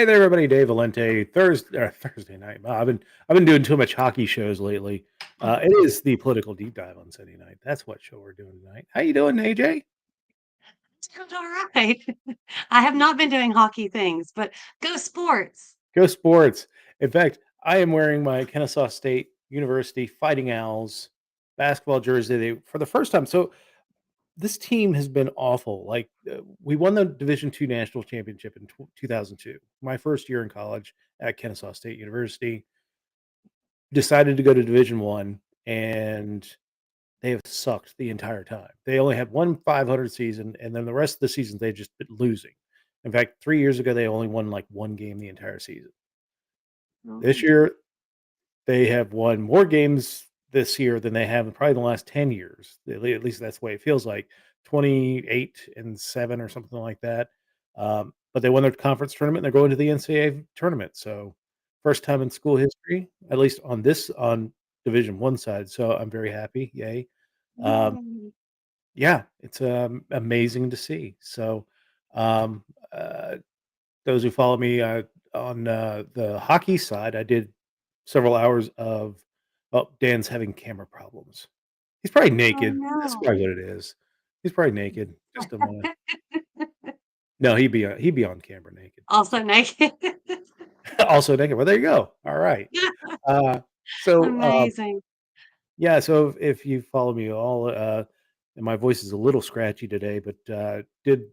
Hey there, everybody. Dave Valente. Thursday night. Wow, I've been doing too much hockey shows lately. It is the political deep dive on Sunday night. That's what show we're doing tonight. How you doing, AJ? Sounds all right. I have not been doing hockey things, but go sports. Go sports. In fact, I am wearing my Kennesaw State University Fighting Owls basketball jersey for the first time. So this team has been awful. We won the Division II national championship in 2002. My first year in college at Kennesaw State University. Decided to go to Division One, and they have sucked the entire time. They only had one 500 season, and then the rest of the seasons they've just been losing. In fact, 3 years ago they only won like one game the entire season. This Oh, year they have won more games this year than they have in probably the last 10 years. At least that's the way it feels like. 28-7 or something like that. But they won their conference tournament and they're going to the NCAA tournament. So first time in school history, at least on Division One side. So I'm very happy. Yay. Um, yay. yeah, it's amazing to see. So um, uh, those who follow me on the hockey side, I did several hours of. Oh, Dan's having camera problems. He's probably Oh naked. That's no. probably what it is. He's probably naked. Just don't want to. No, he'd be on camera naked. Also naked. Also naked. Well, there you go. All right. Uh, so Amazing. yeah. So if you follow me all, and my voice is a little scratchy today, but did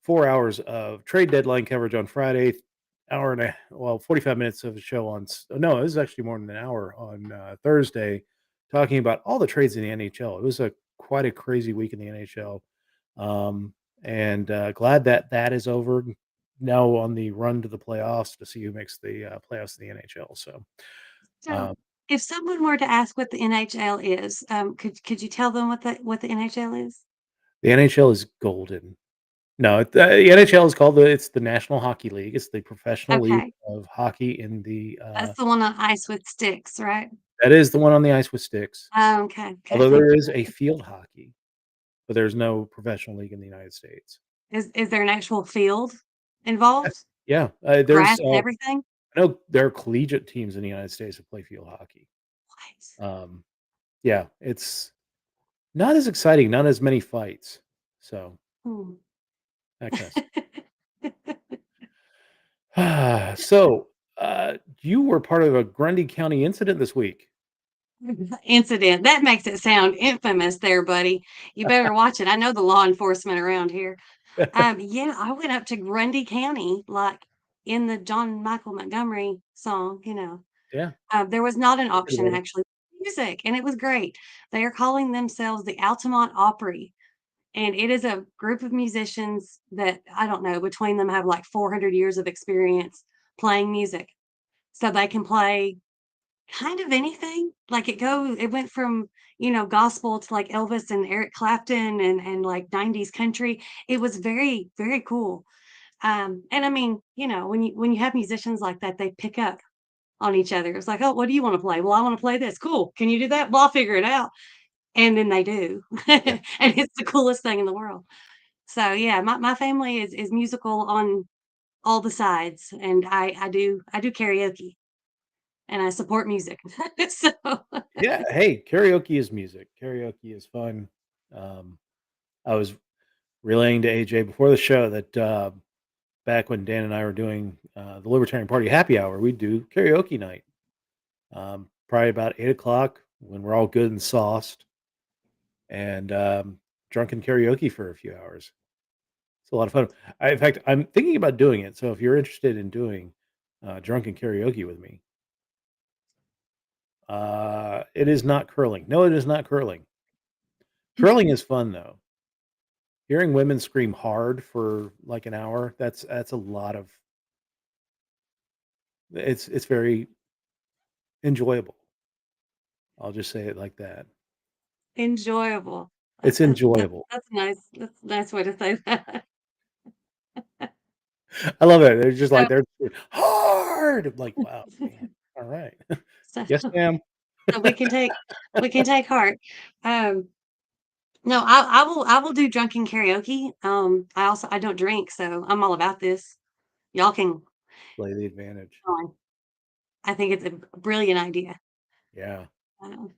4 hours of trade deadline coverage on Friday, 45 minutes of a show on. No, it was actually more than an hour on Thursday, talking about all the trades in the NHL. It was quite a crazy week in the NHL, and glad that that is over. Now on the run to the playoffs to see who makes the playoffs in the NHL. So So, um, if someone were to ask what the NHL is, could you tell them what the NHL is? the NHL is golden. No, the NHL is called it's the National Hockey League. It's the professional league Okay, of hockey in the that's the one on ice with sticks, right? that is the one on the ice with sticks. Okay, okay, Although thank there you. is a field hockey, but there's no professional league in the United States. Is there an actual field involved? Yes. Yeah, Grass and everything? I know there are collegiate teams in the United States that play field hockey. What? Um, yeah, it's not as exciting, not as many fights. So Hmm. that kind of so you were part of a Grundy County incident this week. Incident. That makes it sound infamous there, buddy. You better watch it. I know the law enforcement around here. Yeah, I went up to Grundy County, like in the John Michael Montgomery song. Yeah, There was not an heard option about it. actually. Music, and it was great. They are calling themselves the Altamont Opry, and it is a group of musicians that I don't know, between them have like 400 years of experience playing music. So they can play kind of anything. Like it went from, gospel to like Elvis and Eric Clapton and like 90s country. It was very, very cool. And I mean, when you have musicians like that, they pick up on each other. It's like, "Oh, what do you wanna play?" "Well, I wanna play this." "Cool. Can you do that?" "Well, I'll figure it out." And then they do. Yeah. And it's the coolest thing in the world. So, yeah, my family is musical on all the sides, and I do karaoke, and I support music. So Yeah, hey, karaoke is music. Karaoke is fun. Um, I was relaying to AJ before the show that back when Dan and I were doing the Libertarian Party happy hour, we'd do karaoke night. Probably about 8 o'clock when we're all good and sauced, and drunken karaoke for a few hours. It's a lot of fun. In fact, I'm thinking about doing it. So if you're interested in doing drunken karaoke with me, it is not curling. No, it is not curling. Curling is fun though. Hearing women scream hard for like an hour, that's a lot of it's very enjoyable. I'll just say it like that. enjoyable. That It's that's that's enjoyable. that's nice. That's a nice way to say that. I love it. They're just So like they're hard. I'm like, wow, man. All right. so Yes, ma'am. so we can take heart. Um No, I will do drunken karaoke. I don't drink, so I'm all about this. Y'all can Play the advantage. I think it's a brilliant idea. Yeah. Um,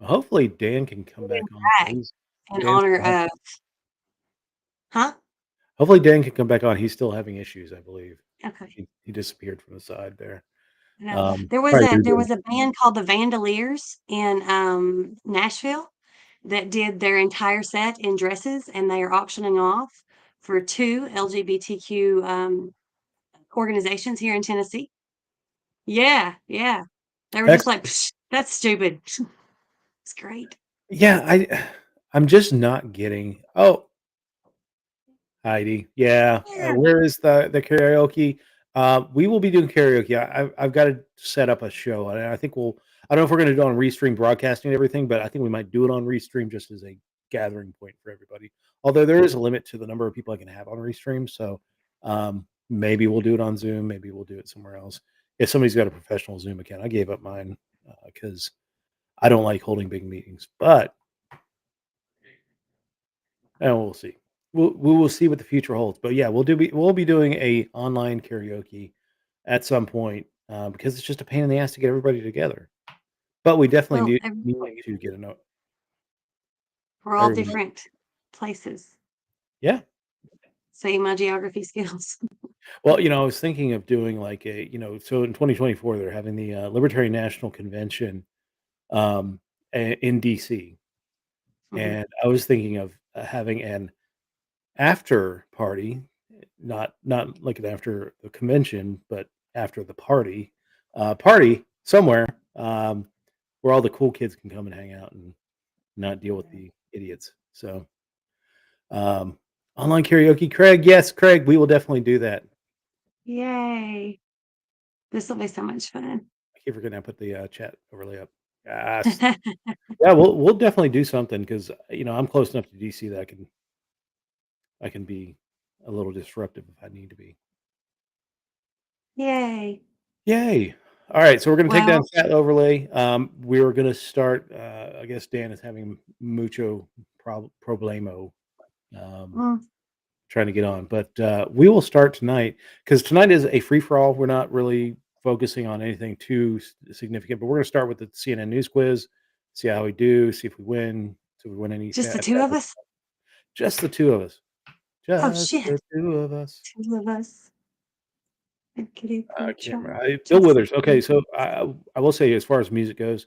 Hopefully Dan can come back on. back He's in Dan's honor still having, of, huh? hopefully Dan can come back on. He's still having issues, I believe. Okay. He disappeared from the side there. No, Probably there losing. was a band called the Vandaliers in Nashville that did their entire set in dresses, and they are auctioning off for 2 LGBTQ organizations here in Tennessee. Yeah, yeah. They were just like, Excellent. "Psh, that's stupid." It's great. Yeah, I'm just not getting. Oh, Heidi. Yeah. Yeah. Where is the karaoke? We will be doing karaoke. I've got to set up a show, and I think we'll. I don't know if we're going to do it on Restream broadcasting and everything, but I think we might do it on Restream just as a gathering point for everybody. Although there is a limit to the number of people I can have on Restream, so maybe we'll do it on Zoom. Maybe we'll do it somewhere else. If somebody's got a professional Zoom account, I gave up mine because I don't like holding big meetings, but we'll see. We will see what the future holds. But yeah, we'll be doing a online karaoke at some point because it's just a pain in the ass to get everybody together. But we definitely Well, need to get a note. we're all Everybody. different places. Yeah. See my geography skills. Well, I was thinking of doing like so in 2024 they're having the Libertarian National Convention in DC, Mhm. and I was thinking of having an after party, not like an after the convention, but after the party somewhere where all the cool kids can come and hang out and not deal with the idiots. So, online karaoke, Craig. Yes, Craig, we will definitely do that. Yay. This will be so much fun. I keep forgetting I put the chat overlay up. Yes. Yeah, we'll definitely do something because I'm close enough to DC that I can be a little disruptive if I need to be. Yay. Yay! All right, so we're going to take down Well, chat overlay. We were going to start. I guess Dan is having mucho problemo mm, trying to get on, but we will start tonight because tonight is a free for all. We're not really focusing on anything too significant, but we're going to start with the CNN news quiz, see how we do, see if we win, see if we win any just the 2 of us? Just the two of us. Oh, Just shit. the two of us. 2 of us. I can't remember. Bill Just Withers. Okay, so I will say, as far as music goes,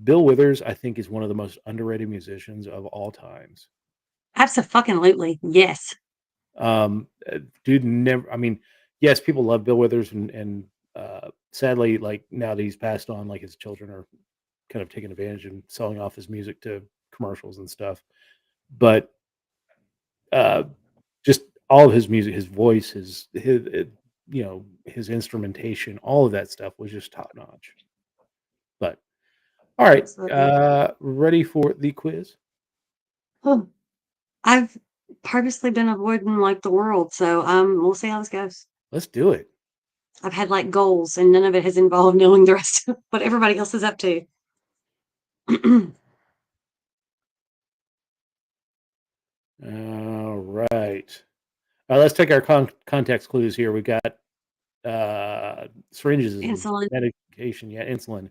Bill Withers, I think, is one of the most underrated musicians of all times. Abso-fucking-lutely. Yes. Dude, never. I mean, yes, people love Bill Withers, and sadly, like now that he's passed on, like his children are kind of taking advantage and selling off his music to commercials and stuff. But uh, just all of his music, his voice, his instrumentation, all of that stuff was just top notch. But all right, Absolutely. ready for the quiz? Oh, I've purposely been avoiding, like, the world, so, we'll see how this goes. Let's do it. I've had, like, goals, and none of it has involved knowing the rest of what everybody else is up to. All right. Let's take our context clues here. We've got syringes and Insulin. medication. Yeah, insulin.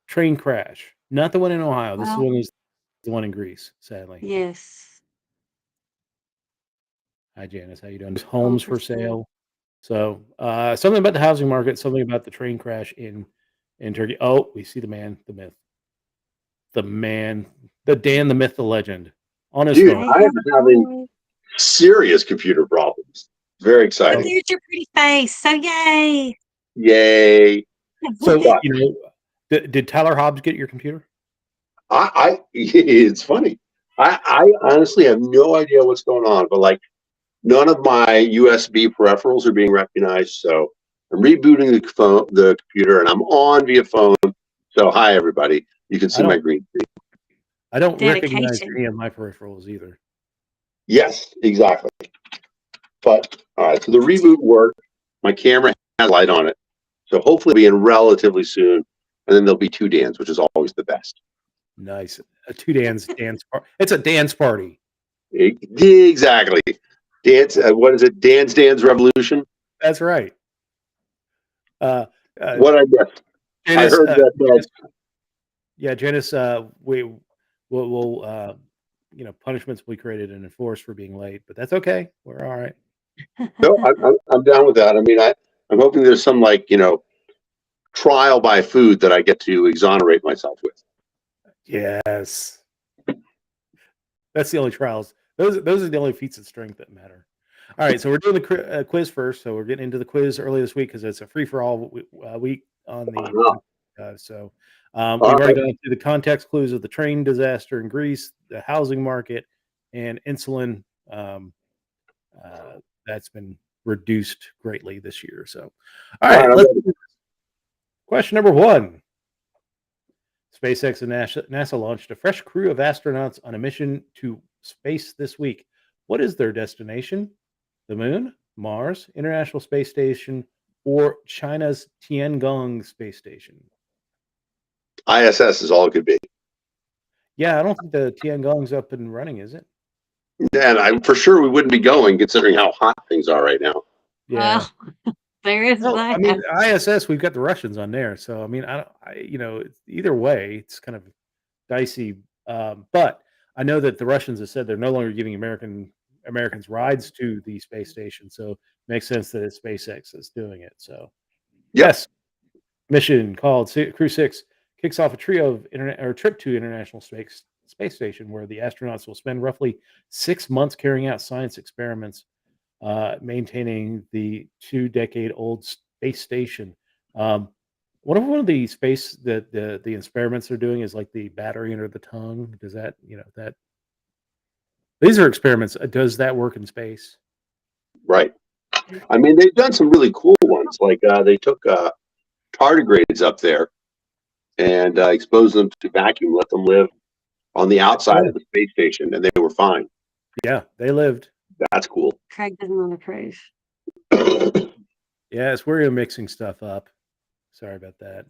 Train crash. Not the one in Ohio. This Well, one is the one in Greece, sadly. yes. Hi, Janice. How you doing? Home Homes for for sale. sale. So something about the housing market, something about the train crash in Turkey. Oh, we see the man, the myth, the man, the Dan, the myth, the legend on his Dude, phone. Hey, I am having boy. serious computer problems. Very Oh, exciting. there's your pretty face. So yay. Yay. So But did Tyler Hobbs get your computer? it's funny. I honestly have no idea what's going on, but like none of my USB peripherals are being recognized. So I'm rebooting the computer, and I'm on via phone. So hi everybody. You can see my green screen. I don't recognize Dedication. any of my peripherals either. Yes, exactly. But all right, so the reboot worked. My camera has a light on it. So hopefully it'll be in relatively soon. And then there'll be 2 Dans, which is always the best. Nice. A two dance party. It's a dance party. Exactly. Dance. What is it? Dance Revolution. That's right. uh, What I missed. I Janice, heard that. Janice, we'll punishments will be created and enforced for being late, but that's okay. We're all right. No, I'm down with that. I mean, I'm hoping there's some trial by food that I get to exonerate myself with. Yes, that's the only trials. Those are the only feats of strength that matter. All right, so we're doing the quiz first. So we're getting into the quiz early this week because it's a free for all week on the. So we've already gone through the context clues of the train disaster in Greece, the housing market, and insulin. That's been reduced greatly this year. So, all right, let's do this. Question number 1. SpaceX and NASA launched a fresh crew of astronauts on a mission to space this week. What is their destination? The moon, Mars, International Space Station, or China's Tiangong Space Station? ISS is all it could be. Yeah, I don't think the Tiangong's up and running, is it? And for sure we wouldn't be going considering how hot things are right now. Yeah. Well, there is that. I mean, ISS, we've got the Russians on there. So, I mean, either way, it's kind of dicey. But I know that the Russians have said they're no longer giving Americans rides to the space station. So it makes sense that it's SpaceX that's doing it. So, yes, mission called Crew 6 kicks off a trip to International Space Station, where the astronauts will spend roughly 6 months carrying out science experiments, maintaining the 2-decade-old space station. One of the space that the experiments they're doing is like the battery under the tongue. Does that that these are experiments? Does that work in space? Right. I mean, they've done some really cool ones. Like they took tardigrades up there and exposed them to vacuum, let them live on the outside of the space station, and they were fine. Yeah, they lived. That's cool. Craig doesn't want to approve. Yeah, it's where you're mixing stuff up. Sorry about that.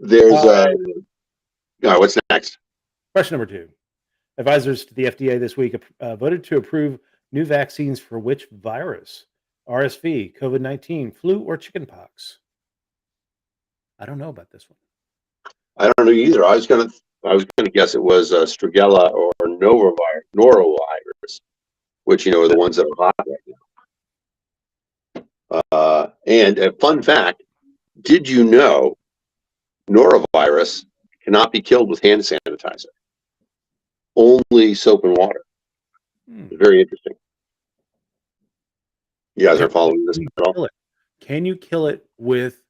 There's all right, what's next? Question number 2. Advisors to the FDA this week voted to approve new vaccines for which virus? RSV, COVID-19, flu, or chickenpox? I don't know about this one. I don't know either. I was gonna guess it was Strigella or norovirus, which are the ones that are hot right now. And a fun fact: did you know norovirus cannot be killed with hand sanitizer? Only soap and water. Very interesting. You guys are following this at all? Can you kill it with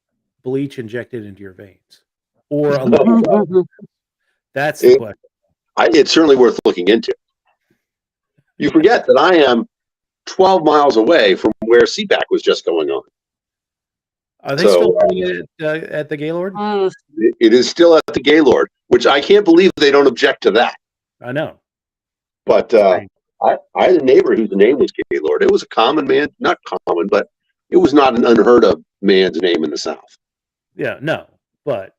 bleach injected into your veins? Or that's the question. It's certainly worth looking into. You forget that I am 12 miles away from where CPAC was just going on. Are they still running it at the Gaylord? It is still at the Gaylord, which I can't believe they don't object to that. I know. But I had a neighbor whose name was Gaylord. It was a common man, not common, but it was not an unheard of man's name in the South. Yeah, no. But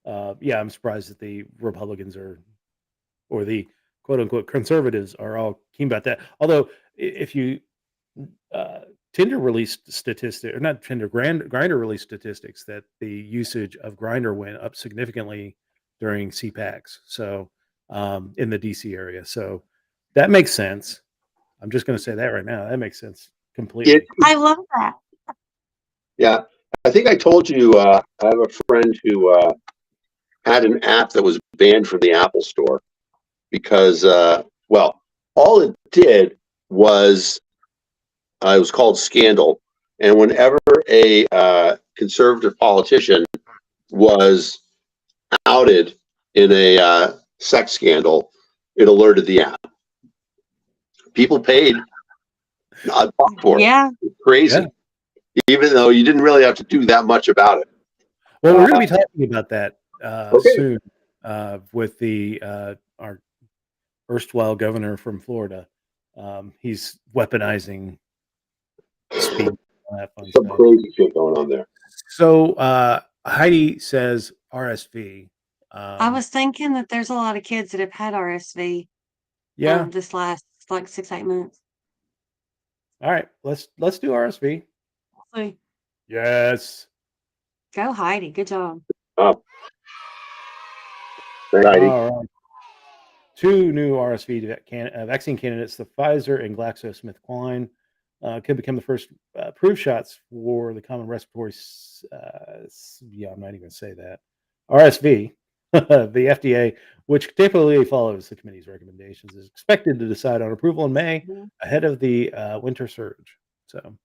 I'm surprised that the Republicans or the quote unquote conservatives are all keen about that. Although if you Tinder released statistics, or not Tinder, Grindr released statistics that the usage of Grindr went up significantly during CPACs. So in the DC area. So that makes sense. I'm just going to say that right now. That makes sense completely. I love that. Yeah. I think I told you I have a friend who had an app that was banned from the Apple Store because, all it did was it was called Scandal. And whenever a conservative politician was outed in a sex scandal, it alerted the app. People paid for it. Yeah. It's crazy. Yeah. Even though you didn't really have to do that much about it. Well, we're going to be talking about that soon with our erstwhile governor from Florida. He's weaponizing speed. Some crazy shit going on there. So Heidi says RSV. I was thinking that there's a lot of kids that have had RSV. Yeah. This last 6-8 months. All right, let's do RSV. See. Yes. Go Heidi. Good job. Heidi. All right. 2 new RSV vaccine candidates, the Pfizer and GlaxoSmithKline, could become the first approved shots for the common respiratory. I'm not even going to say that. RSV. The FDA, which typically follows the committee's recommendations, is expected to decide on approval in May ahead of the winter surge. So,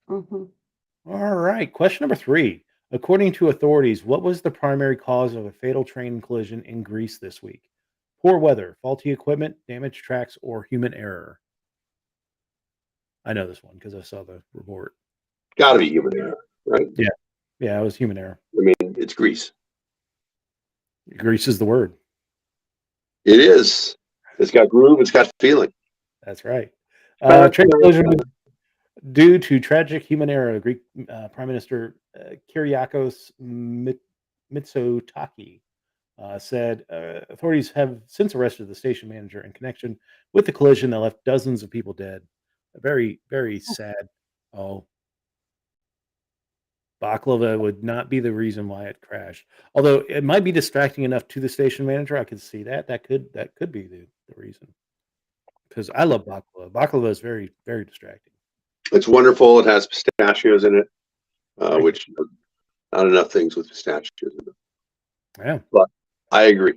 all right. Question number 3. According to authorities, what was the primary cause of a fatal train collision in Greece this week? Poor weather, faulty equipment, damaged tracks, or human error? I know this one because I saw the report. Got to be human error, right? Yeah, it was human error. I mean, it's Greece. Grease is the word. It is. It's got groove. It's got feeling. That's right. Train collision due to tragic human error. Greek Prime Minister Kyriakos Mitsotakis said authorities have since arrested the station manager in connection with the collision that left dozens of people dead. A very, very sad. Baklava would not be the reason why it crashed. Although it might be distracting enough to the station manager. I could see that. That could be the reason. Because I love baklava. Baklava is very, very distracting. It's wonderful. It has pistachios in it, which not enough things with pistachios in it. Yeah. But I agree.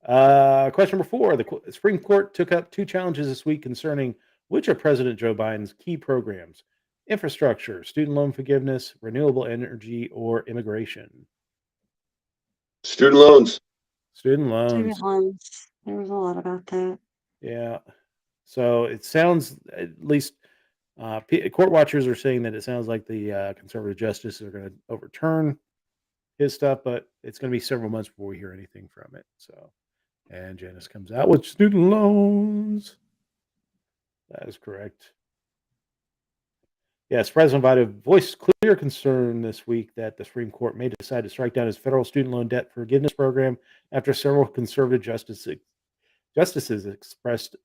Question number 4. The Supreme Court took up 2 challenges this week concerning which of President Joe Biden's key programs: infrastructure, student loan forgiveness, renewable energy, or immigration. Student loans. Student loans. Student loans. There was a lot about that. Yeah. So it sounds, at least court watchers are saying that it sounds like the conservative justices are going to overturn his stuff, but it's going to be several months before we hear anything from it. So, and Janice comes out with student loans. That is correct. Yes, President Biden voiced clear concern this week that the Supreme Court may decide to strike down his federal student loan debt forgiveness program after several conservative justices expressed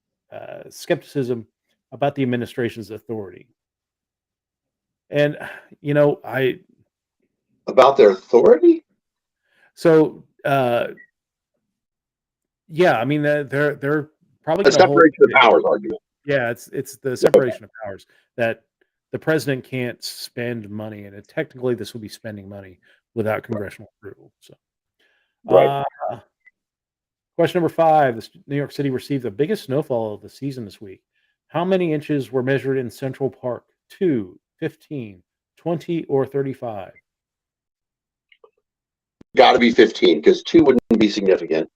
skepticism about the administration's authority. And, about their authority? So, yeah, I mean, they're probably the separation of powers argument. Yeah, it's the separation of powers that the president can't spend money, and technically this will be spending money without congressional approval. So, right. Question number 5. New York City received the biggest snowfall of the season this week. How many inches were measured in Central Park? 2, 15, 20, or 35? Got to be 15 because 2 wouldn't be significant.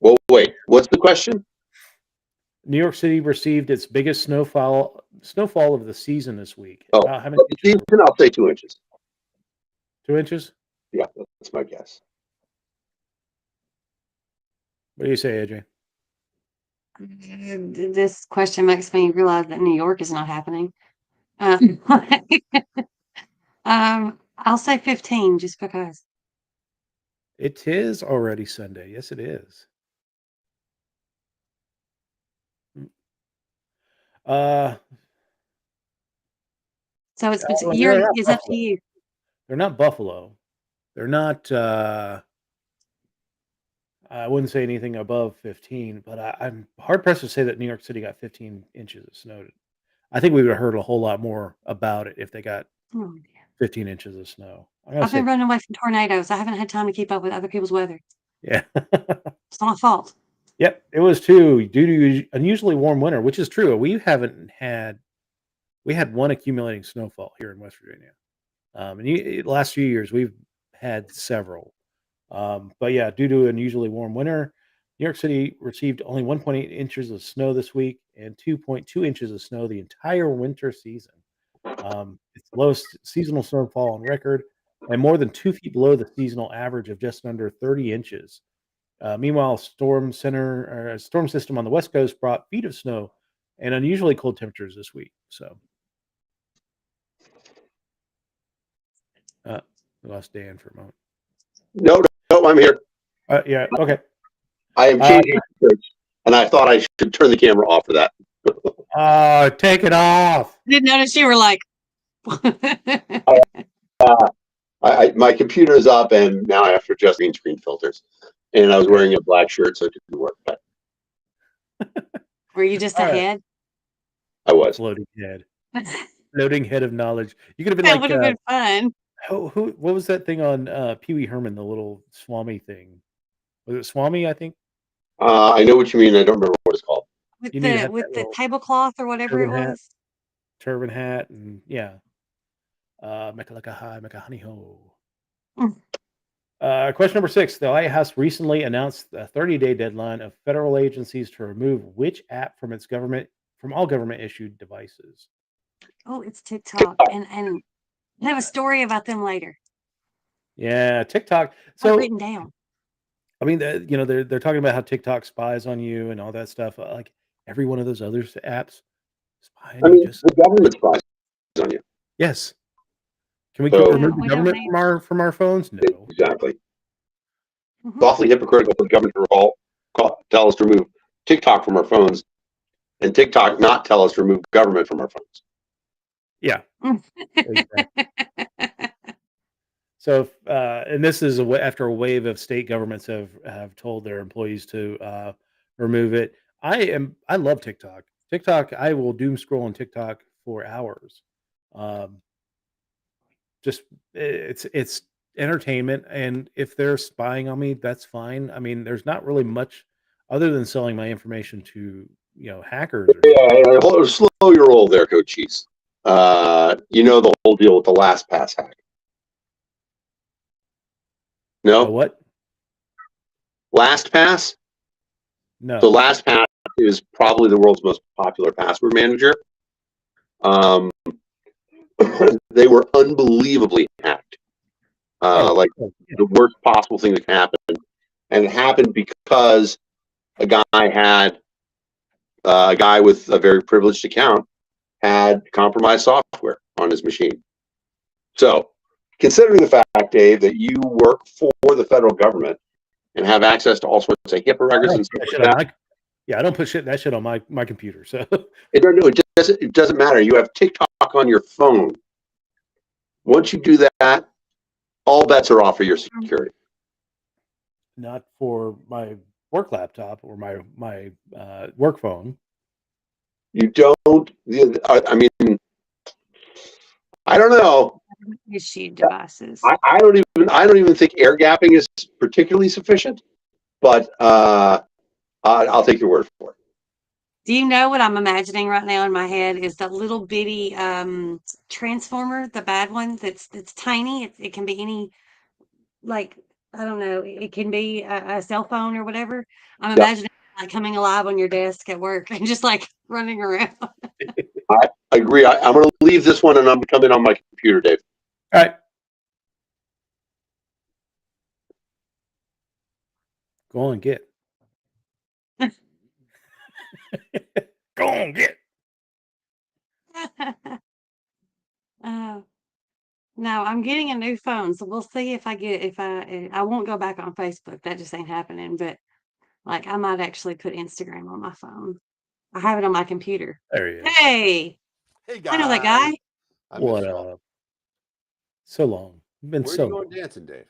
Well, wait. What's the question? New York City received its biggest snowfall of the season this week. Oh, how many inches? I'll say 2 inches. 2 inches? Yeah, that's my guess. What do you say, AJ? This question makes me realize that New York is not happening. I'll say 15 just because. It is already Sunday. Yes, it is. So it's Well, it's up to you. They're not Buffalo. They're not. I wouldn't say anything above 15, but I'm hard pressed to say that New York City got 15 inches of snow. I think we would have heard a whole lot more about it if they got 15 inches of snow. I've been running away from tornadoes. I haven't had time to keep up with other people's weather. Yeah. It's not my fault. Yep, it was too, due to unusually warm winter, which is true. We had one accumulating snowfall here in West Virginia. And last few years we've had several. But yeah, due to an unusually warm winter, New York City received only 1.8 inches of snow this week and 2.2 inches of snow the entire winter season. It's the lowest seasonal snowfall on record and more than 2 feet below the seasonal average of just under 30 inches. Meanwhile, storm system on the West Coast brought feet of snow and unusually cold temperatures this week. So, we lost Dan for a moment. No, I'm here. Yeah, okay. I am changing and I thought I should turn the camera off for that. Take it off. I didn't notice you were like. I my computer is up, and now I have to adjust green screen filters. And I was wearing a black shirt, so it didn't work. But Were you just All right. ahead? I was. Floating head. Floating head of knowledge. You could have been That like, would have been fun. what was that thing on Pee Wee Herman, the little Swami thing? Was it Swami, I think? I know what you mean. I don't remember what it's called. With You need to the have with that the little tablecloth or whatever it turban hat. was. Turban hat, and yeah. Make like a high, make a honey ho. Mm. Question number 6. The White House recently announced a 30-day deadline of federal agencies to remove which app from all government issued devices. Oh, it's TikTok, and I have a story about them later. Yeah, TikTok. I've So written down. I mean, they're talking about how TikTok spies on you and all that stuff. Like every one of those other apps spy on I you. mean, Just the government spies on you. yes. Can we So remove the we don't government need. from our phones? No. exactly. Mhm. It's awfully hypocritical for the government to tell us to remove TikTok from our phones, and TikTok not tell us to remove government from our phones. Yeah. Exactly. So, and this is after a wave of state governments have told their employees to remove it. I love TikTok. TikTok, I will doom scroll on TikTok for hours. Um, just it's entertainment, and if they're spying on me, that's fine. I mean, there's not really much other than selling my information to hackers or something. Yeah, slow your roll there, Coach Cheese. You know the whole deal with the LastPass hack. The No, what? LastPass. No. So LastPass is probably the world's most popular password manager. They were unbelievably hacked. Like the worst possible thing that could happen, and it happened because a guy with a very privileged account had compromised software on his machine. So, considering the fact, Dave, that you work for the federal government and have access to all sorts of HIPAA records and stuff like that, I don't put that shit on my computer. So it doesn't matter. You have TikTok on your phone. Once you do that, all bets are off for your security. not for my work laptop or my work phone. You don't. I mean, I don't know. Issued devices. I don't even think air gapping is particularly sufficient, but I'll take your word for it. Do you know what I'm imagining right now in my head is the little bitty transformer, the bad one that's tiny. It can be any, like, I don't know, it can be a cell phone or whatever. I'm imagining it, like coming alive on your desk at work and just like running around. I agree. I'm going to leave this one and I'm coming on my computer, Dave. All right. Go on, get. Go on, get. No, I'm getting a new phone, so we'll see if I won't go back on Facebook. That just ain't happening. But like, I might actually put Instagram on my phone. I have it on my computer. There he is. Hey, guys. I know that guy. What up? So long. Been Where are so you going long. dancing, Dave?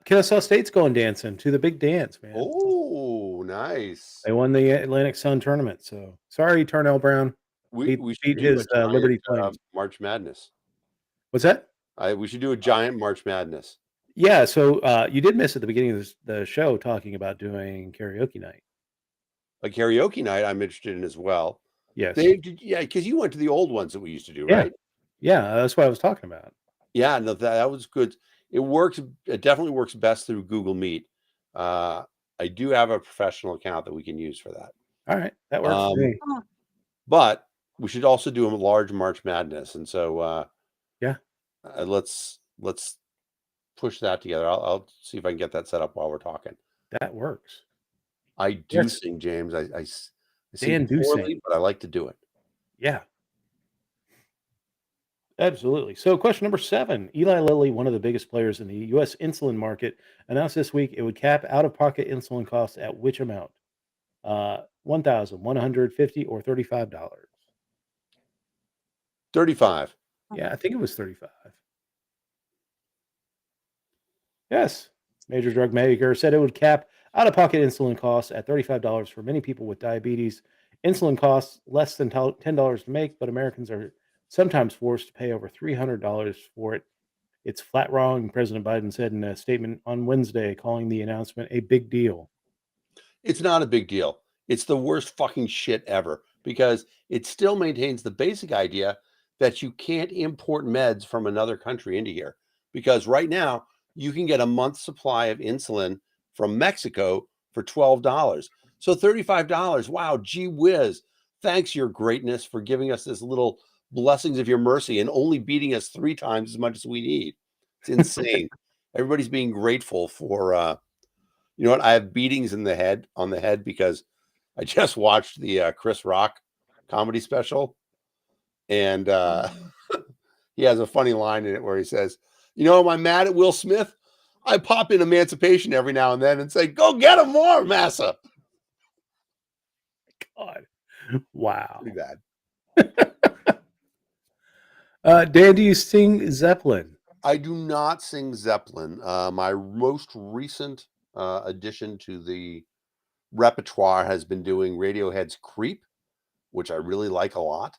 Kennesaw State's going dancing to the big dance, man. Oh, nice. They won the Atlantic Sun tournament. So sorry, Tarnell Brown. We Beat should do his a giant, Liberty Flames. March Madness. What's that? We should do a giant March Madness. Yeah. So you did miss at the beginning of the show talking about doing karaoke night. A karaoke night I'm interested in as well. Yes. Dave, because you went to the old ones that we used to do, Yeah. right? Yeah, that's what I was talking about. Yeah, no, that was good. It works. It definitely works best through Google Meet. I do have a professional account that we can use for that. All right, that works for me. But we should also do a large March Madness, and so yeah, let's push that together. I'll see if I can get that set up while we're talking. That works. I do sing, James. I sing poorly, but I like to do it. Yeah. Absolutely. So question number 7, Eli Lilly, one of the biggest players in the U.S. insulin market, announced this week it would cap out-of-pocket insulin costs at which amount? $1,150 or $35? 35. Yeah, I think it was 35. Yes. Major drug maker said it would cap out-of-pocket insulin costs at $35 for many people with diabetes. Insulin costs less than $10 to make, but Americans are sometimes forced to pay over $300 for it. It's flat wrong, President Biden said in a statement on Wednesday, calling the announcement a big deal. It's not a big deal. It's the worst fucking shit ever because it still maintains the basic idea that you can't import meds from another country into here. Because right now, you can get a month's supply of insulin from Mexico for $12. So $35. Wow, gee whiz. Thanks, your greatness, for giving us this little blessings of your mercy and only beating us 3 times as much as we need. It's insane. Everybody's being grateful for you know what? I have beatings on the head because I just watched the Chris Rock comedy special, and he has a funny line in it where he says, "You know, am I mad at Will Smith? I pop in Emancipation every now and then and say, go get him more, massa." God. Wow. Pretty bad. Dan, do you sing Zeppelin? I do not sing Zeppelin. My most recent addition to the repertoire has been doing Radiohead's Creep, which I really like a lot.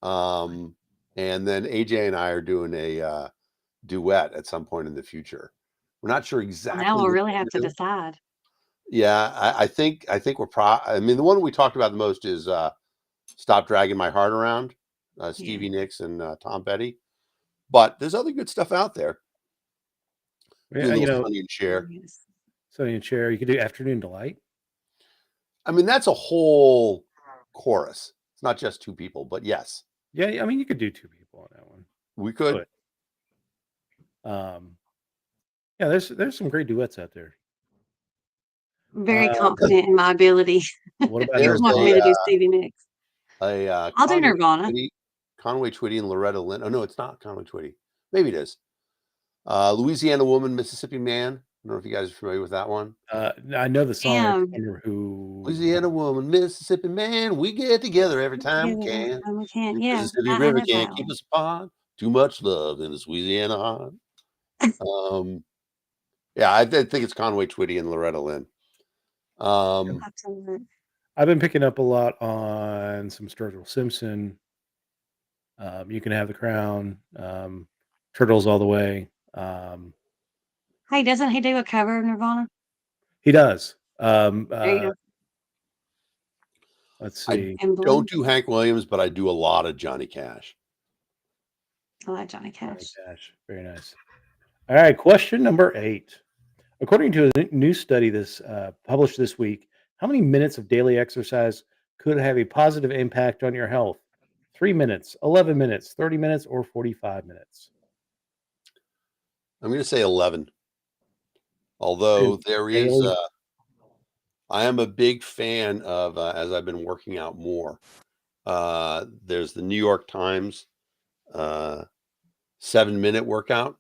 And then AJ and I are doing a duet at some point in the future. We're not sure exactly. Now we'll what really we're have to doing. decide. Yeah, I think we're I mean, the one we talked about the most is Stop Dragging My Heart Around, Stevie Nicks and Tom Petty. But there's other good stuff out there. Do a Yeah, little Sonny and Cher. Yes. Sonny and Cher. You could do Afternoon Delight. I mean, that's a whole chorus. It's not just 2 people, but yes, Yeah, I mean, you could do 2 people on that one. we could. Yeah, there's some great duets out there. Very confident in my ability. What about You There's want me to do Stevie Nicks? I'll I'll do Nirvana. Conway Twitty and Loretta Lynn. Oh no, it's not Conway Twitty. Maybe it is. Louisiana Woman, Mississippi Man. I don't know if you guys are familiar with that one. I know the song. I Damn. can't remember who. Louisiana Woman, Mississippi Man. We get together every time we can. We can. Yeah, Mississippi I River know can't that keep one. us apart. Too much love in this Louisiana heart. Yeah, I think it's Conway Twitty and Loretta Lynn. Absolutely. I've been picking up a lot on some Sturgill Simpson. You Can Have the Crown. Turtles All the Way. Hey, doesn't he do a cover of Nirvana? He does. There you go. Let's I see. And Blue. don't do Hank Williams, but I do a lot of Johnny Cash. I like Johnny Johnny Cash. Cash. Very nice. All right, question number 8. According to a new study this published this week, how many minutes of daily exercise could have a positive impact on your health? 3 minutes, 11 minutes, 30 minutes, or 45 minutes? I'm going to say 11. Although there is, daily? I am a big fan of, as I've been working out more, there's the New York Times 7-minute workout,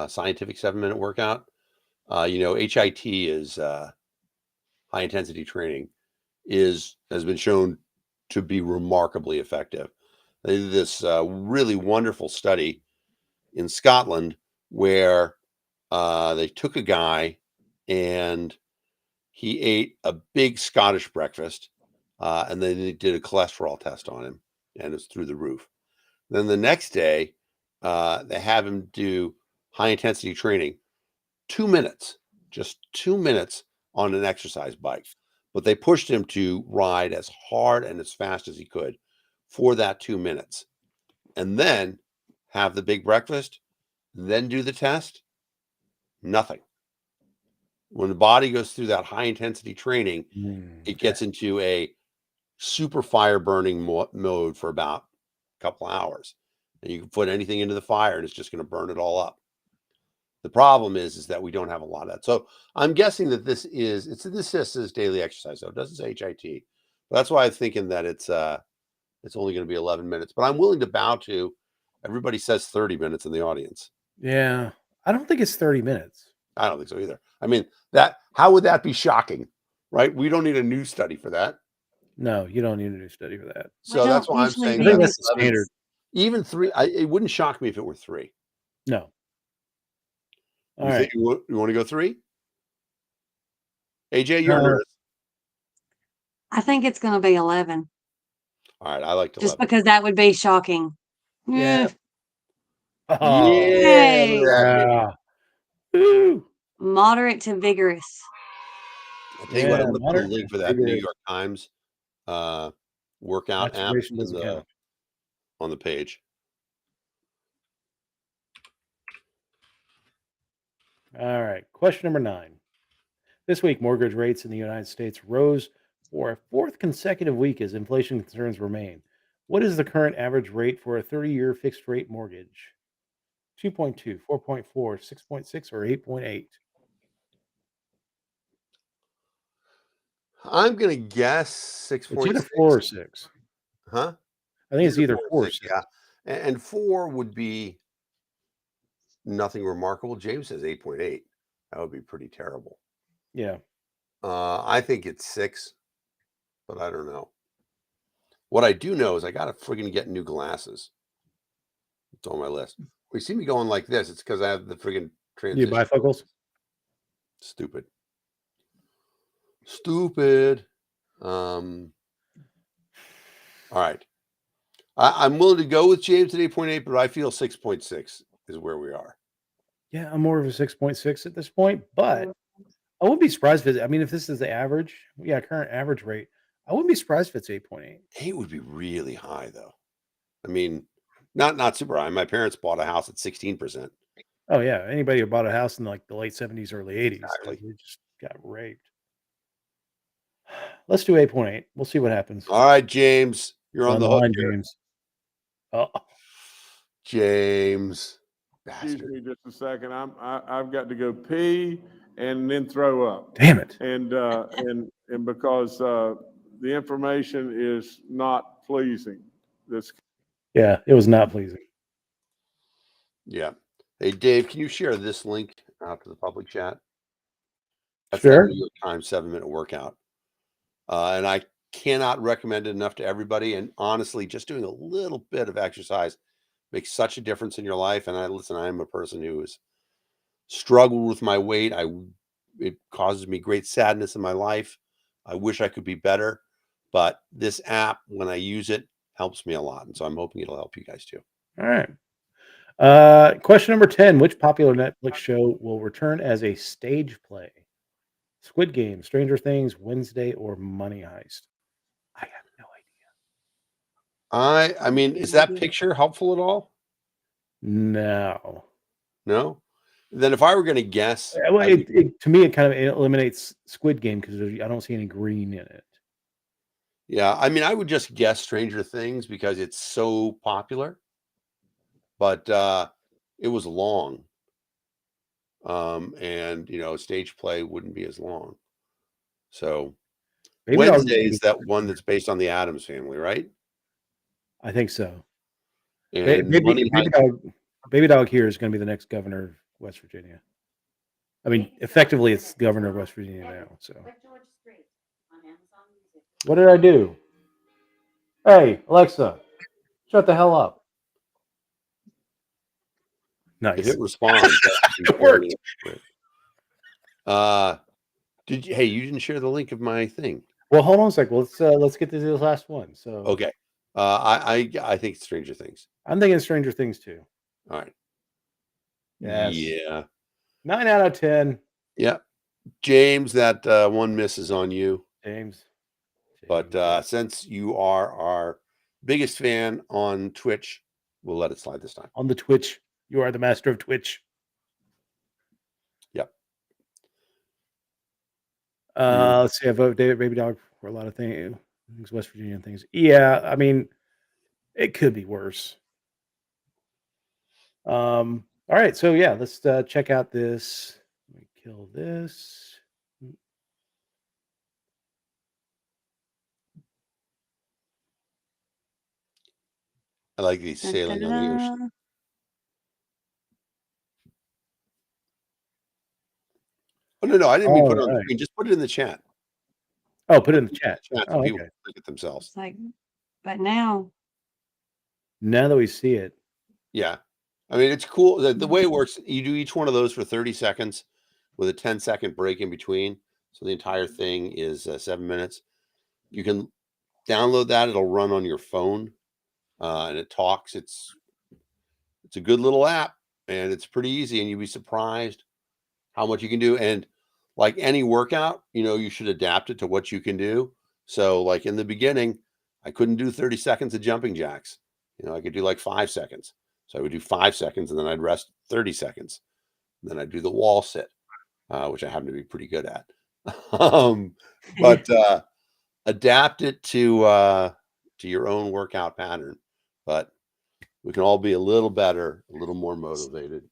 scientific 7-minute workout. You know, HIT is high intensity training has been shown to be remarkably effective. They did this really wonderful study in Scotland where they took a guy and he ate a big Scottish breakfast, and then they did a cholesterol test on him, and it's through the roof. Then the next day, they have him do high intensity training, 2 minutes, just 2 minutes on an exercise bike. But they pushed him to ride as hard and as fast as he could for that 2 minutes, and then have the big breakfast, then do the test. Nothing. When the body goes through that high intensity training, it gets into a super fire burning mode for about a couple hours. And you can put anything into the fire and it's just going to burn it all up. The problem is that we don't have a lot of that. So I'm guessing that this says daily exercise, though. It doesn't say HIT. But that's why I'm thinking that it's only going to be 11 minutes. But I'm willing to bow to everybody says 30 minutes in the audience. Yeah. I don't think it's 30 minutes. I don't think so either. I mean, how would that be shocking, right? We don't need a new study for that. No, you don't need a new study for that. So that's why I'm saying I think that's the standard. Even 3. It wouldn't shock me if it were 3. No. All right. You want to go 3? AJ, you're a nerd. I think it's going to be 11. All right, I liked Just 11. because that would be shocking. Yeah. Eh, Oh, Yay. yeah. Woo. Moderate to vigorous. I'll tell you what, I'm Yeah, going to put a moderate link to for that New vigorous. York Times workout app Masturbation doesn't count. on the page. All right. Question number 9. This week, mortgage rates in the United States rose for a 4th consecutive week as inflation concerns remain. What is the current average rate for a 30-year fixed rate mortgage? 2.2, 4.4, 6.6, or 8.8? I'm going to guess It's either 6.6. 4 or 6. Huh? I think it's either 4 4 or or 6, 6. yeah. And 4 would be nothing remarkable. James says 8.8. That would be pretty terrible. Yeah. I think it's 6, but I don't know. What I do know is I got to friggin' get new glasses. It's on my list. We see me going like this. It's because I have the friggin' You transition. bifocals? Stupid. All right. I'm willing to go with James at 8.8, but I feel 6.6 is where we are. Yeah, I'm more of a 6.6 at this point, but I wouldn't be surprised if if this is the average, current average rate, I wouldn't be surprised if it's 8.8. 8 would be really high, though. I mean, not super high. My parents bought a house at 16%. Oh yeah, anybody who bought a house in like the late 70s, early 80s, Exactly. they just got raped. Let's do 8.8. We'll see what happens. All right, James, you're on the hook line, here. James. Oh, James, Excuse bastard. me just a second. I've got to go pee and then throw up. damn it. And because the information is not pleasing. Yeah, it was not pleasing. Yeah. Hey, Dave, can you share this link out to the public chat? That's Sure. that New York Times 7-minute workout. And I cannot recommend it enough to everybody. And honestly, just doing a little bit of exercise makes such a difference in your life. And I'm a person who has struggled with my weight. It causes me great sadness in my life. I wish I could be better, but this app, when I use it, helps me a lot. And so I'm hoping it'll help you guys too. All right. Question number 10. Which popular Netflix show will return as a stage play? Squid Game, Stranger Things, Wednesday, or Money Heist? I have no idea. I mean, is that picture helpful at all? No. No? Then if I were going to guess, Well, to me, it kind of eliminates Squid Game because I don't see any green in it. yeah, I mean, I would just guess Stranger Things because it's so popular, but it was long. And stage play wouldn't be as long. So Baby Dog Wednesday is is that one that's based on the Addams Family, right? I think so. And Money Baby Dog here is going to be the next governor of West Virginia. I mean, effectively, it's governor of West Virginia now. So, what did I do? Hey, Alexa, shut the hell up. If Nice. it responds, It worked. Hey, you didn't share the link of my thing. Well, hold on a sec. Let's get to the last one. So, Okay. I think it's Stranger Things. I'm thinking Stranger Things too. All right. Yes. Yeah. 9 out of 10. Yeah. James, that one miss is on you. James. But since you are our biggest fan on Twitch, we'll let it slide this time. On the Twitch, you are the master of Twitch. Yep. Let's see. I vote David Baby Dog for a lot of things, West Virginia things. Yeah, I mean, it could be worse. All right. So yeah, let's check out this. Let me kill this. I like these sailing on the ocean. Oh no, I didn't mean put it on the screen. Just put it in the chat. Oh, put it in the chat. So people can click it themselves. But now that we see it. Yeah. I mean, it's cool. The way it works, you do each one of those for 30 seconds with a 10-second break in between. So the entire thing is 7 minutes. You can download that. It'll run on your phone, and it talks. It's a good little app, and it's pretty easy, and you'd be surprised how much you can do. And like any workout, you should adapt it to what you can do. So like in the beginning, I couldn't do 30 seconds of jumping jacks. I could do like 5 seconds. So I would do 5 seconds and then I'd rest 30 seconds. And then I'd do the wall sit, which I happen to be pretty good at. But adapt it to your own workout pattern. But we can all be a little better, a little more motivated.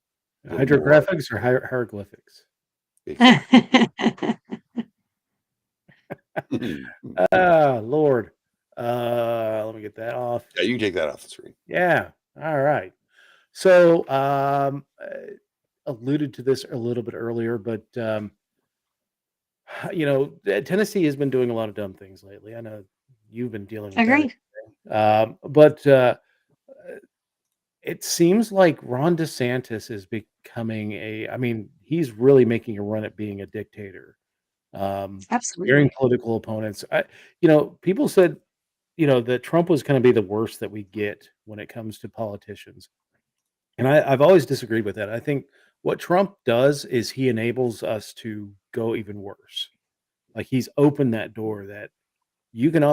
Hydrographics or hieroglyphics? Exactly. Lord. Let me get that off. Yeah, you can take that off the screen. Yeah. All right. So, alluded to this a little bit earlier, but Tennessee has been doing a lot of dumb things lately. I know you've been dealing with Agreed. that. But it seems like Ron DeSantis is becoming he's really making a run at being a dictator. Scaring Absolutely. political opponents. People said, that Trump was going to be the worst that we get when it comes to politicians. And I've always disagreed with that. I think what Trump does is he enables us to go even worse. Like he's opened that door that you can,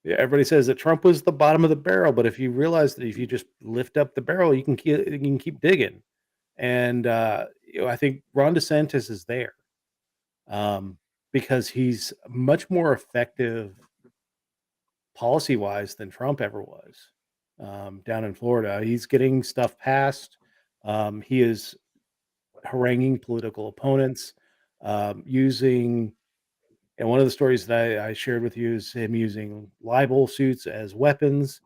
everybody says that Trump was the bottom of the barrel, but if you realize that if you just lift up the barrel, you can keep digging. And I think Ron DeSantis is there because he's much more effective policy-wise than Trump ever was down in Florida. He's getting stuff passed. He is haranguing political opponents using. And one of the stories that I shared with you is him using libel suits as weapons.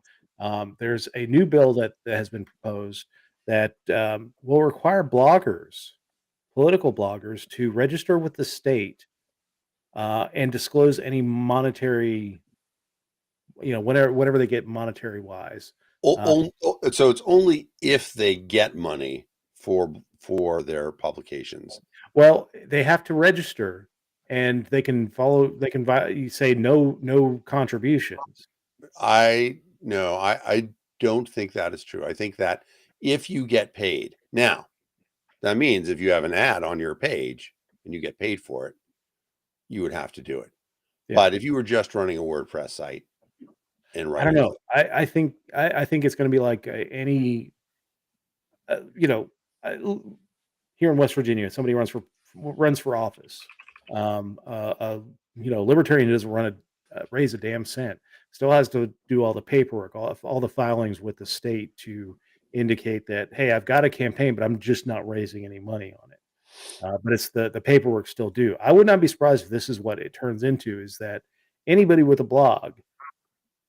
There's a new bill that has been proposed that will require political bloggers, to register with the state and disclose any monetary, whenever they get monetary wise. So it's only if they get money for their publications. Well, they have to register. And they can follow. They can say no contributions. I don't think that is true. I think that if you get paid, now that means if you have an ad on your page and you get paid for it, you would have to do it. Yeah. But if you were just running a WordPress site and writing, I don't know. I think it's going to be like any, here in West Virginia, somebody runs for office. Libertarian doesn't raise a damn cent. Still has to do all the paperwork, all the filings with the state to indicate that, hey, I've got a campaign, but I'm just not raising any money on it. But it's the paperwork still due. I would not be surprised if this is what it turns into, is that anybody with a blog,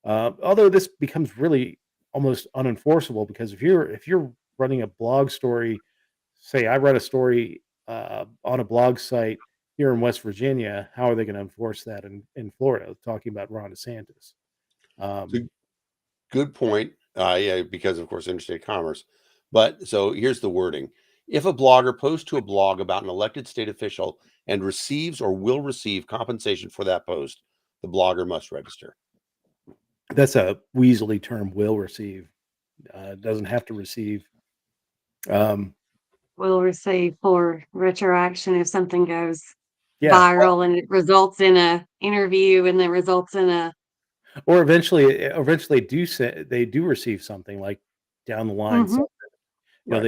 although this becomes really almost unenforceable, because if you're running a blog story, say I read a story on a blog site here in West Virginia, how are they going to enforce that in Florida? Talking about Ron DeSantis. Good point. Yeah, because of course, interstate commerce. But so here's the wording. If a blogger posts to a blog about an elected state official and receives or will receive compensation for that post, the blogger must register. That's a weaselly term, will receive. Doesn't have to receive. Will receive for retroaction if something goes viral and it results in a interview and then results in a. Or eventually they do receive something like down the line. Mm-hmm. Something. So I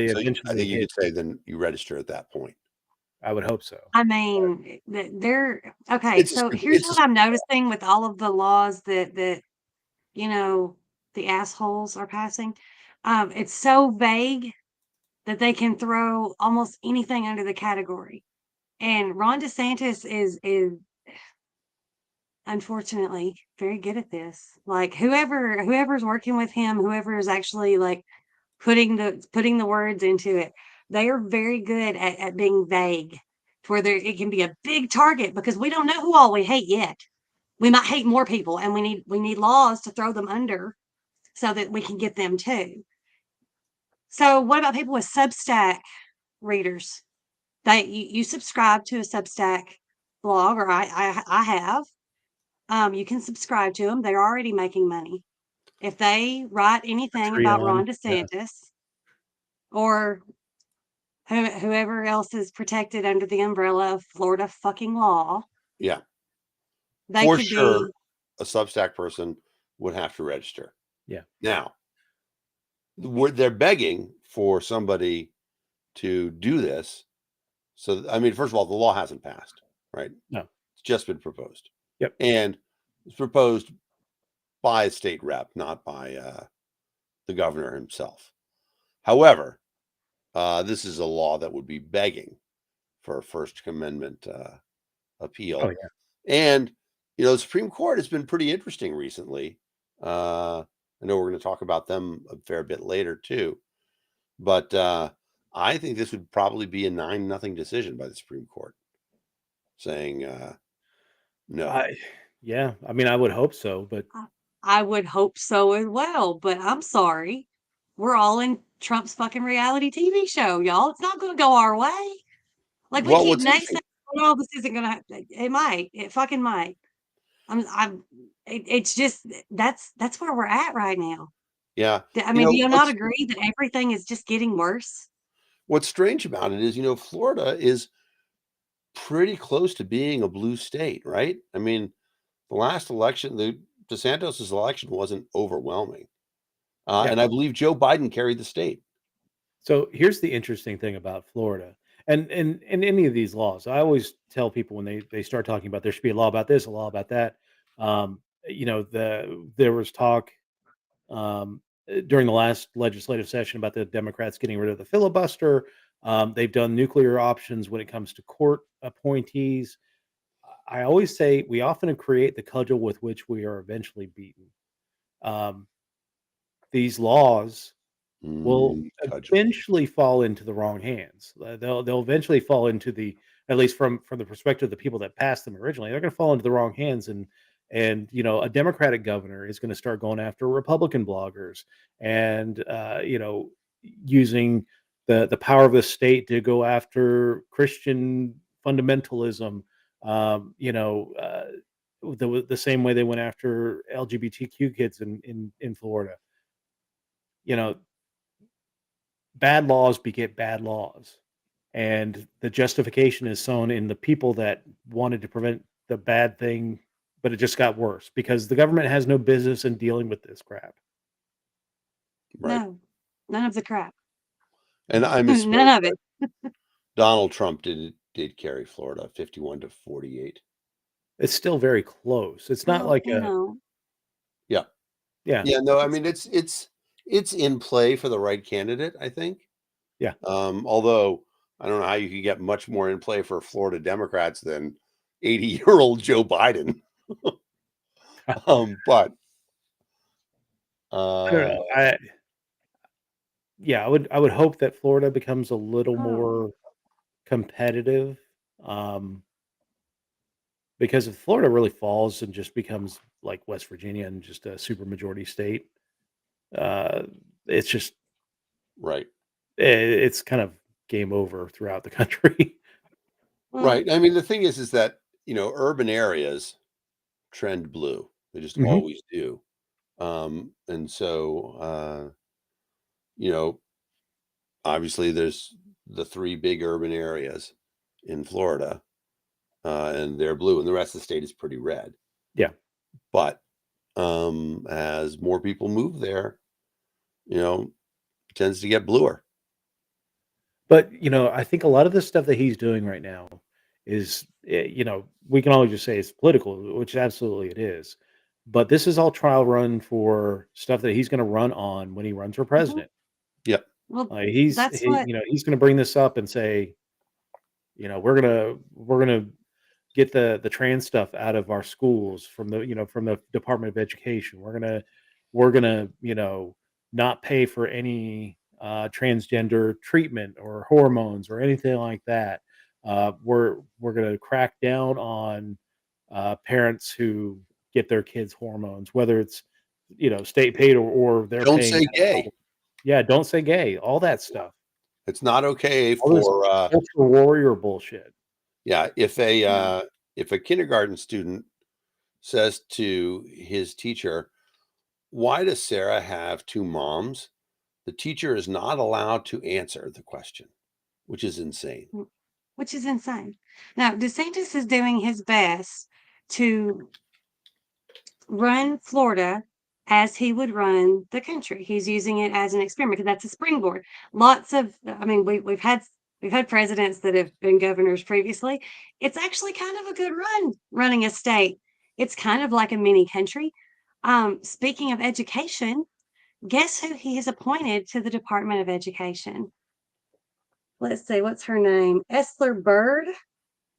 think you could say then you register at that point. I would hope so. I mean, they're okay. So here's what I'm noticing with all of the laws that the assholes are passing. It's so vague that they can throw almost anything under the category. And Ron DeSantis is unfortunately very good at this. Like whoever's working with him, whoever is actually like putting the words into it, they are very good at being vague, where it can be a big target, because we don't know who all we hate yet. We might hate more people, and we need laws to throw them under so that we can get them too. So what about people with Substack readers? That you subscribe to a Substack blog, or I have. You can subscribe to them. They're already making money. If they write anything about Ron Patreon, yeah. DeSantis or whoever else is protected under the umbrella of Florida fucking law, Yeah, they for could sure, be. a Substack person would have to register. Yeah. Now, they're begging for somebody to do this. So, I mean, first of all, the law hasn't passed, right? No. It's just been proposed. Yep. And it's proposed by a state rep, not by the governor himself. However, this is a law that would be begging for a First Amendment appeal. Oh yeah. And, the Supreme Court has been pretty interesting recently. I know we're going to talk about them a fair bit later too. But I think this would probably be a 9-0 decision by the Supreme Court saying no. Yeah. I mean, I would hope so, but I would hope so as well, but I'm sorry. We're all in Trump's fucking reality TV show, y'all. It's not going to go our way. Like we Well, keep what's saying, interesting, "No, this isn't going to happen." It might. It fucking might. It's just that's where we're at right now. yeah, I mean, do you not agree that everything is just getting worse? what's strange about it is, Florida is pretty close to being a blue state, right? I mean, the last election, the DeSantis' election wasn't overwhelming. Yeah. And I believe Joe Biden carried the state. So here's the interesting thing about Florida and any of these laws. I always tell people when they start talking about there should be a law about this, a law about that. There was talk during the last legislative session about the Democrats getting rid of the filibuster. They've done nuclear options when it comes to court appointees. I always say we often create the cudgel with which we are eventually beaten. Um, these laws will Cudgel. eventually fall into the wrong hands. They'll eventually fall into the, at least from the perspective of the people that passed them originally, they're going to fall into the wrong hands, and a Democratic governor is going to start going after Republican bloggers, and using the power of the state to go after Christian fundamentalism. The same way they went after LGBTQ kids in Florida. Bad laws beget bad laws, and the justification is sown in the people that wanted to prevent the bad thing, but it just got worse because the government has no business in dealing with this crap. Right. No, none of the crap. And I None misspoke. of it. Donald Trump did carry Florida 51-48. It's still very close. It's not Well, like you a know, yeah. Yeah, no, I mean it's in play for the right candidate, I think. Yeah. Although I don't know how you could get much more in play for Florida Democrats than 80-year-old Joe Biden. But I don't know. I would hope that Florida becomes a little Oh. more competitive. Because if Florida really falls and just becomes like West Virginia and just a super majority state, it's just right. it's kind of game over throughout the country. well, Right. I mean, the thing is that, urban areas trend blue. They just Mhm. always do. And so, obviously there's the 3 big urban areas in Florida, and they're blue, and the rest of the state is pretty red. Yeah. But as more people move there, it tends to get bluer. But, I think a lot of the stuff that he's doing right now is, we can always just say it's political, which absolutely it is. But this is all trial run for stuff that he's going to run on when he runs for president. Yep. well, He's that's what. he's going to bring this up and say, we're gonna get the trans stuff out of our schools from the Department of Education. We're gonna not pay for any transgender treatment or hormones or anything like that. We're gonna crack down on parents who get their kids hormones, whether it's state paid or they're Don't paying say out of gay. pocket. Yeah, don't say gay. All that stuff. It's not okay All this for cultural warrior bullshit. yeah, if a kindergarten student says to his teacher, "Why does Sarah have two moms?" The teacher is not allowed to answer the question, which is insane. Which is insane. Now, DeSantis is doing his best to run Florida as he would run the country. He's using it as an experiment because that's a springboard. Lots of, I mean, we've had presidents that have been governors previously. It's actually kind of a good run running a state. It's kind of like a mini country. Speaking of education, guess who he has appointed to the Department of Education? Let's see, what's her name? Esler Bird,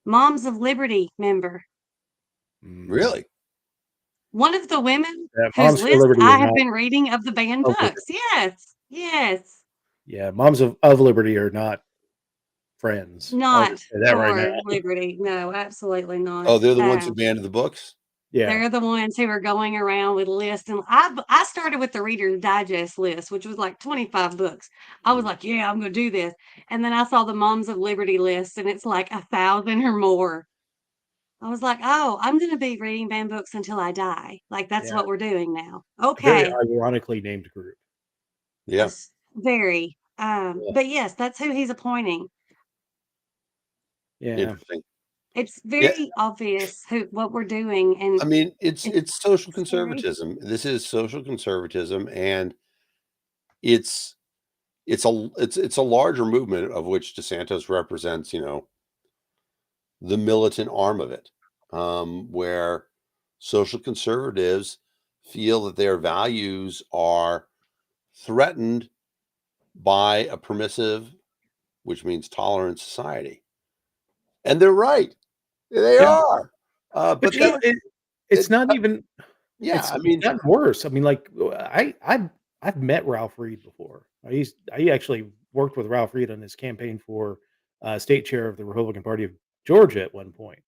Moms of Liberty member. Really? One of the women Yeah, whose Moms for list Liberty I are have not been reading of the banned of Liberty. books. Yes, yes. Yeah, Moms of Liberty are not friends. I'll Not just say that right for now. liberty. No, absolutely not. Oh, they're the ones who banned the books? Yeah. They're the ones who are going around with lists. And I started with the Reader's Digest list, which was like 25 books. I was like, yeah, I'm going to do this. And then I saw the Moms of Liberty list, and it's like 1,000 or more. I was like, oh, I'm going to be reading banned books until I die. Like, that's Yeah. what we're doing now. A very Okay. ironically named group. Yeah. It's very. But yes, that's who he's appointing. Yeah. Interesting. It's Yeah. very obvious what we're doing, and I mean, it's social scary. conservatism. This is social conservatism, and it's a larger movement of which DeSantis represents, the militant arm of it, where social conservatives feel that their values are threatened by a permissive, which means tolerant society. And they're right. They Yeah. are. But But you know, it's it- not even. yeah, It's I mean, gotten worse. I mean, like I've met Ralph Reed before. I actually worked with Ralph Reed on his campaign for state chair of the Republican Party of Georgia at one point.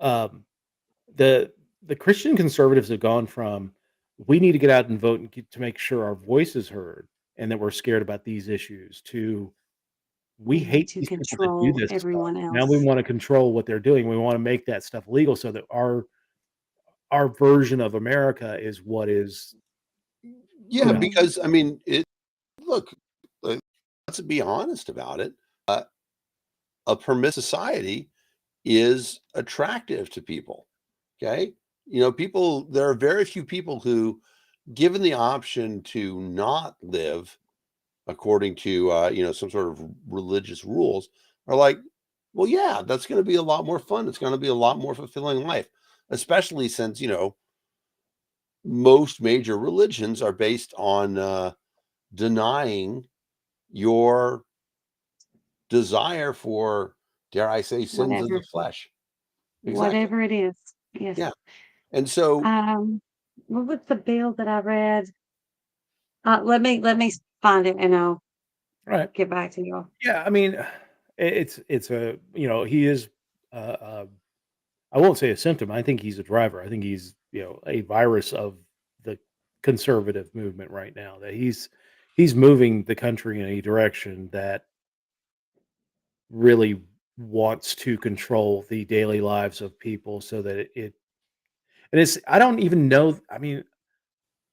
Um, the Christian conservatives have gone from we need to get out and vote to make sure our voice is heard and that we're scared about these issues to we We need hate to these people that do control this stuff. everyone Now we else. want to control what they're doing. We want to make that stuff legal so that our version of America is what is yeah, know. because I mean, look, let's be honest about it. A permissive society is attractive to people. Okay. There are very few people who, given the option to not live according to, some sort of religious rules, are like, well, yeah, that's going to be a lot more fun. It's going to be a lot more fulfilling life, especially since, most major religions are based on denying your desire for, dare I say, sins of the Whatever, flesh. Exactly. whatever it is. Yes. Yeah. And so, What was the bill that I read? Let me find it, and I'll Right. get back to y'all. Yeah, I mean, it's a he is I won't say a symptom. I think he's a driver. I think he's a virus of the conservative movement right now. That he's moving the country in a direction that really wants to control the daily lives of people, so that and it's I don't even know. I mean,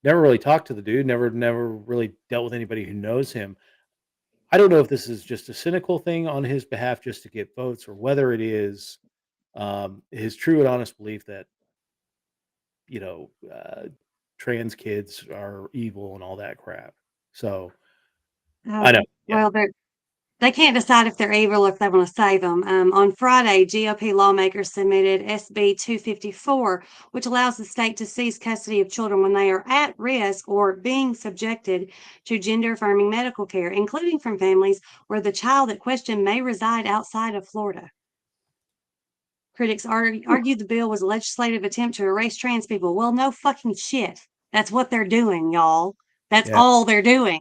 never really talked to the dude. Never really dealt with anybody who knows him. I don't know if this is just a cynical thing on his behalf just to get votes, or whether it is his true and honest belief that you know trans kids are evil and all that crap. So I know, yeah, Well, they can't decide if they're evil or if they want to save them. On Friday, GOP lawmakers submitted SB 254, which allows the state to seize custody of children when they are at risk or being subjected to gender affirming medical care, including from families where the child at question may reside outside of Florida. Critics argued the bill was a legislative attempt to erase trans people. Well, no fucking shit. That's what they're doing, y'all. That's yeah. all they're doing.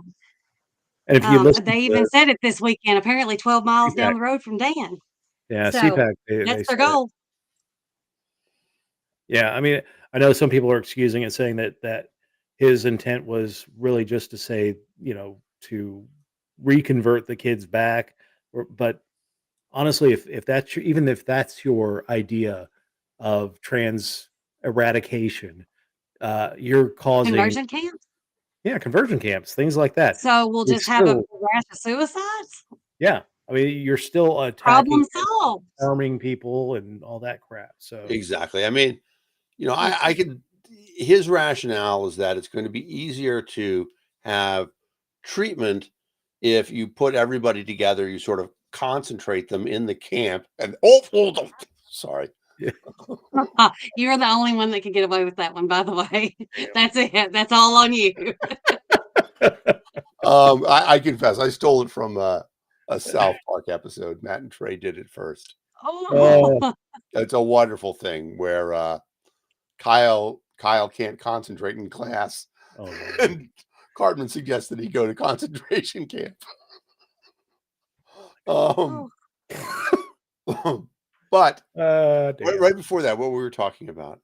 And if you listen They to even said it this weekend, apparently 12 miles down CPAC, the road from Dan. yeah, So CPAC, they that's said their it. goal. Yeah, I mean, I know some people are excusing it, saying that his intent was really just to say, to reconvert the kids back. But honestly, if that's even if that's your idea of trans eradication, you're causing Conversion camps? conversion camps, things like that. So we'll You're just have a still rash of suicides? Yeah, I mean, you're still attacking Problem and solved. harming people and all that crap. So Exactly. I mean, Mm. I could. His rationale is that it's going to be easier to have treatment if you put everybody together. You sort of concentrate them in the camp, and sorry. yeah. You're the only one that can get away with that one, by the way. That's it. That's all on you. I confess, I stole it from a South Park episode. Matt and Trey did it first. Oh, It's a wonderful thing where Kyle can't concentrate in class, Oh, Lord. and Cartman suggests that he go to concentration camp. oh. But Damn. right before that, what we were talking about,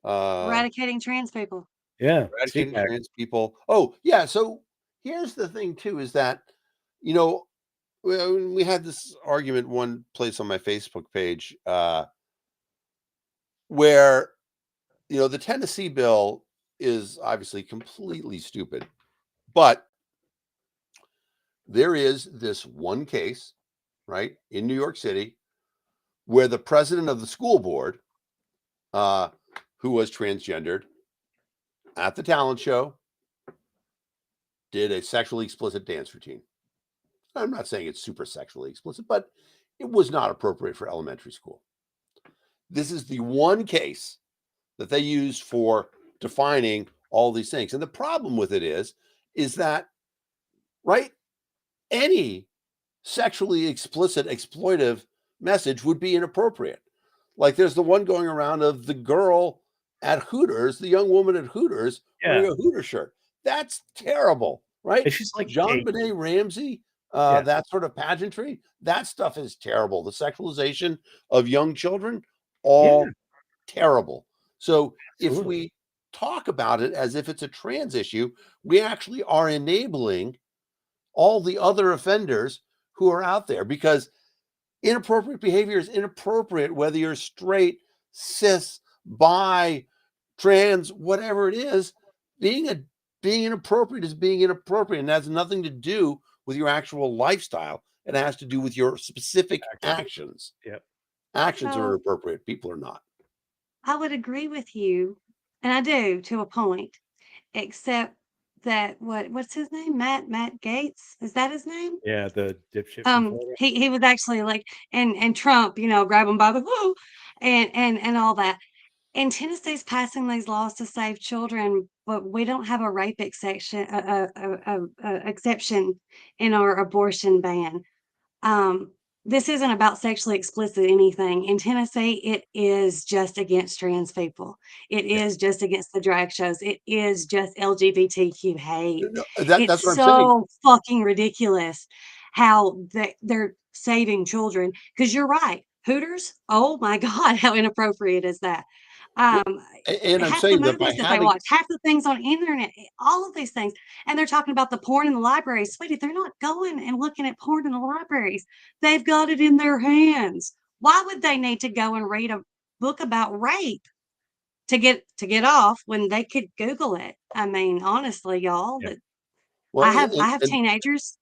Eradicating trans people. Yeah, eradicating CPAC. trans people. Oh, yeah. So here's the thing, too, is that, we had this argument one place on my Facebook page where, the Tennessee bill is obviously completely stupid, but there is this one case, right, in New York City where the president of the school board, who was transgendered, at the talent show, did a sexually explicit dance routine. I'm not saying it's super sexually explicit, but it was not appropriate for elementary school. This is the one case that they use for defining all these things. And the problem with it is that, right, any sexually explicit, exploitive message would be inappropriate. Like there's the one going around of the girl at Hooters, the young woman at Hooters wearing a Hooter shirt. That's terrible, right? And she's like John 8. Benet Ramsey, Yeah. that sort of pageantry, that stuff is terrible. The sexualization of young children, all terrible. So if Absolutely. we talk about it as if it's a trans issue, we actually are enabling all the other offenders who are out there, because inappropriate behavior is inappropriate, whether you're straight, cis, bi, trans, whatever it is. Being inappropriate is being inappropriate, and has nothing to do with your actual lifestyle. It has to do with your specific actions. Yep. Actions are So inappropriate. People are not. I would agree with you, and I do to a point, except that what's his name? Matt Gates? Is that his name? Yeah, the dipshit from Florida. He was actually like, and Trump, grab him by the whoo, and all that. And Tennessee's passing these laws to save children, but we don't have a rape exception, exception in our abortion ban. This isn't about sexually explicit anything. In Tennessee, it is just against trans people. It is just against the drag shows. It is just LGBTQ hate. No, It's that's what I'm saying. so fucking ridiculous how they're saving children. Because you're right. Hooters, oh my God, how inappropriate is that? Well, Um, and I'm half the saying that by movies that they having watch, half the things on internet, all of these things. And they're talking about the porn in the libraries. Sweetie, they're not going and looking at porn in the libraries. They've got it in their hands. Why would they need to go and read a book about rape to get off when they could Google it? I mean, honestly, y'all, Yeah. that well, I have teenagers.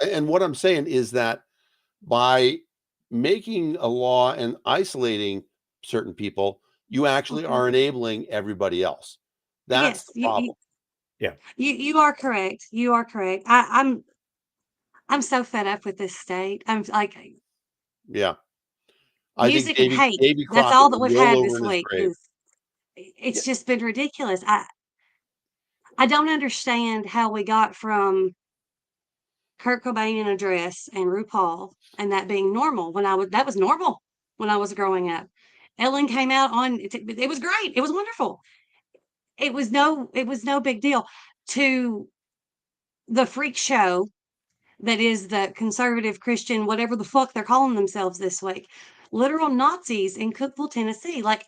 and what I'm saying is that by making a law and isolating certain people, you actually Mhm. are enabling everybody else. That's Yes, the problem. you are correct. You are correct. I'm so fed up with this state. I'm like, Yeah. I think music and hate. Davy That's Crockett all that would we've roll had over this in his week. grave. Yeah. It's just been ridiculous. I don't understand how we got from Kurt Cobain in a dress and RuPaul and that being normal that was normal when I was growing up. Ellen came out on it was great. It was wonderful. It was no big deal to the freak show that is the conservative Christian, whatever the fuck they're calling themselves this week. Literal Nazis in Cookeville, Tennessee. Like,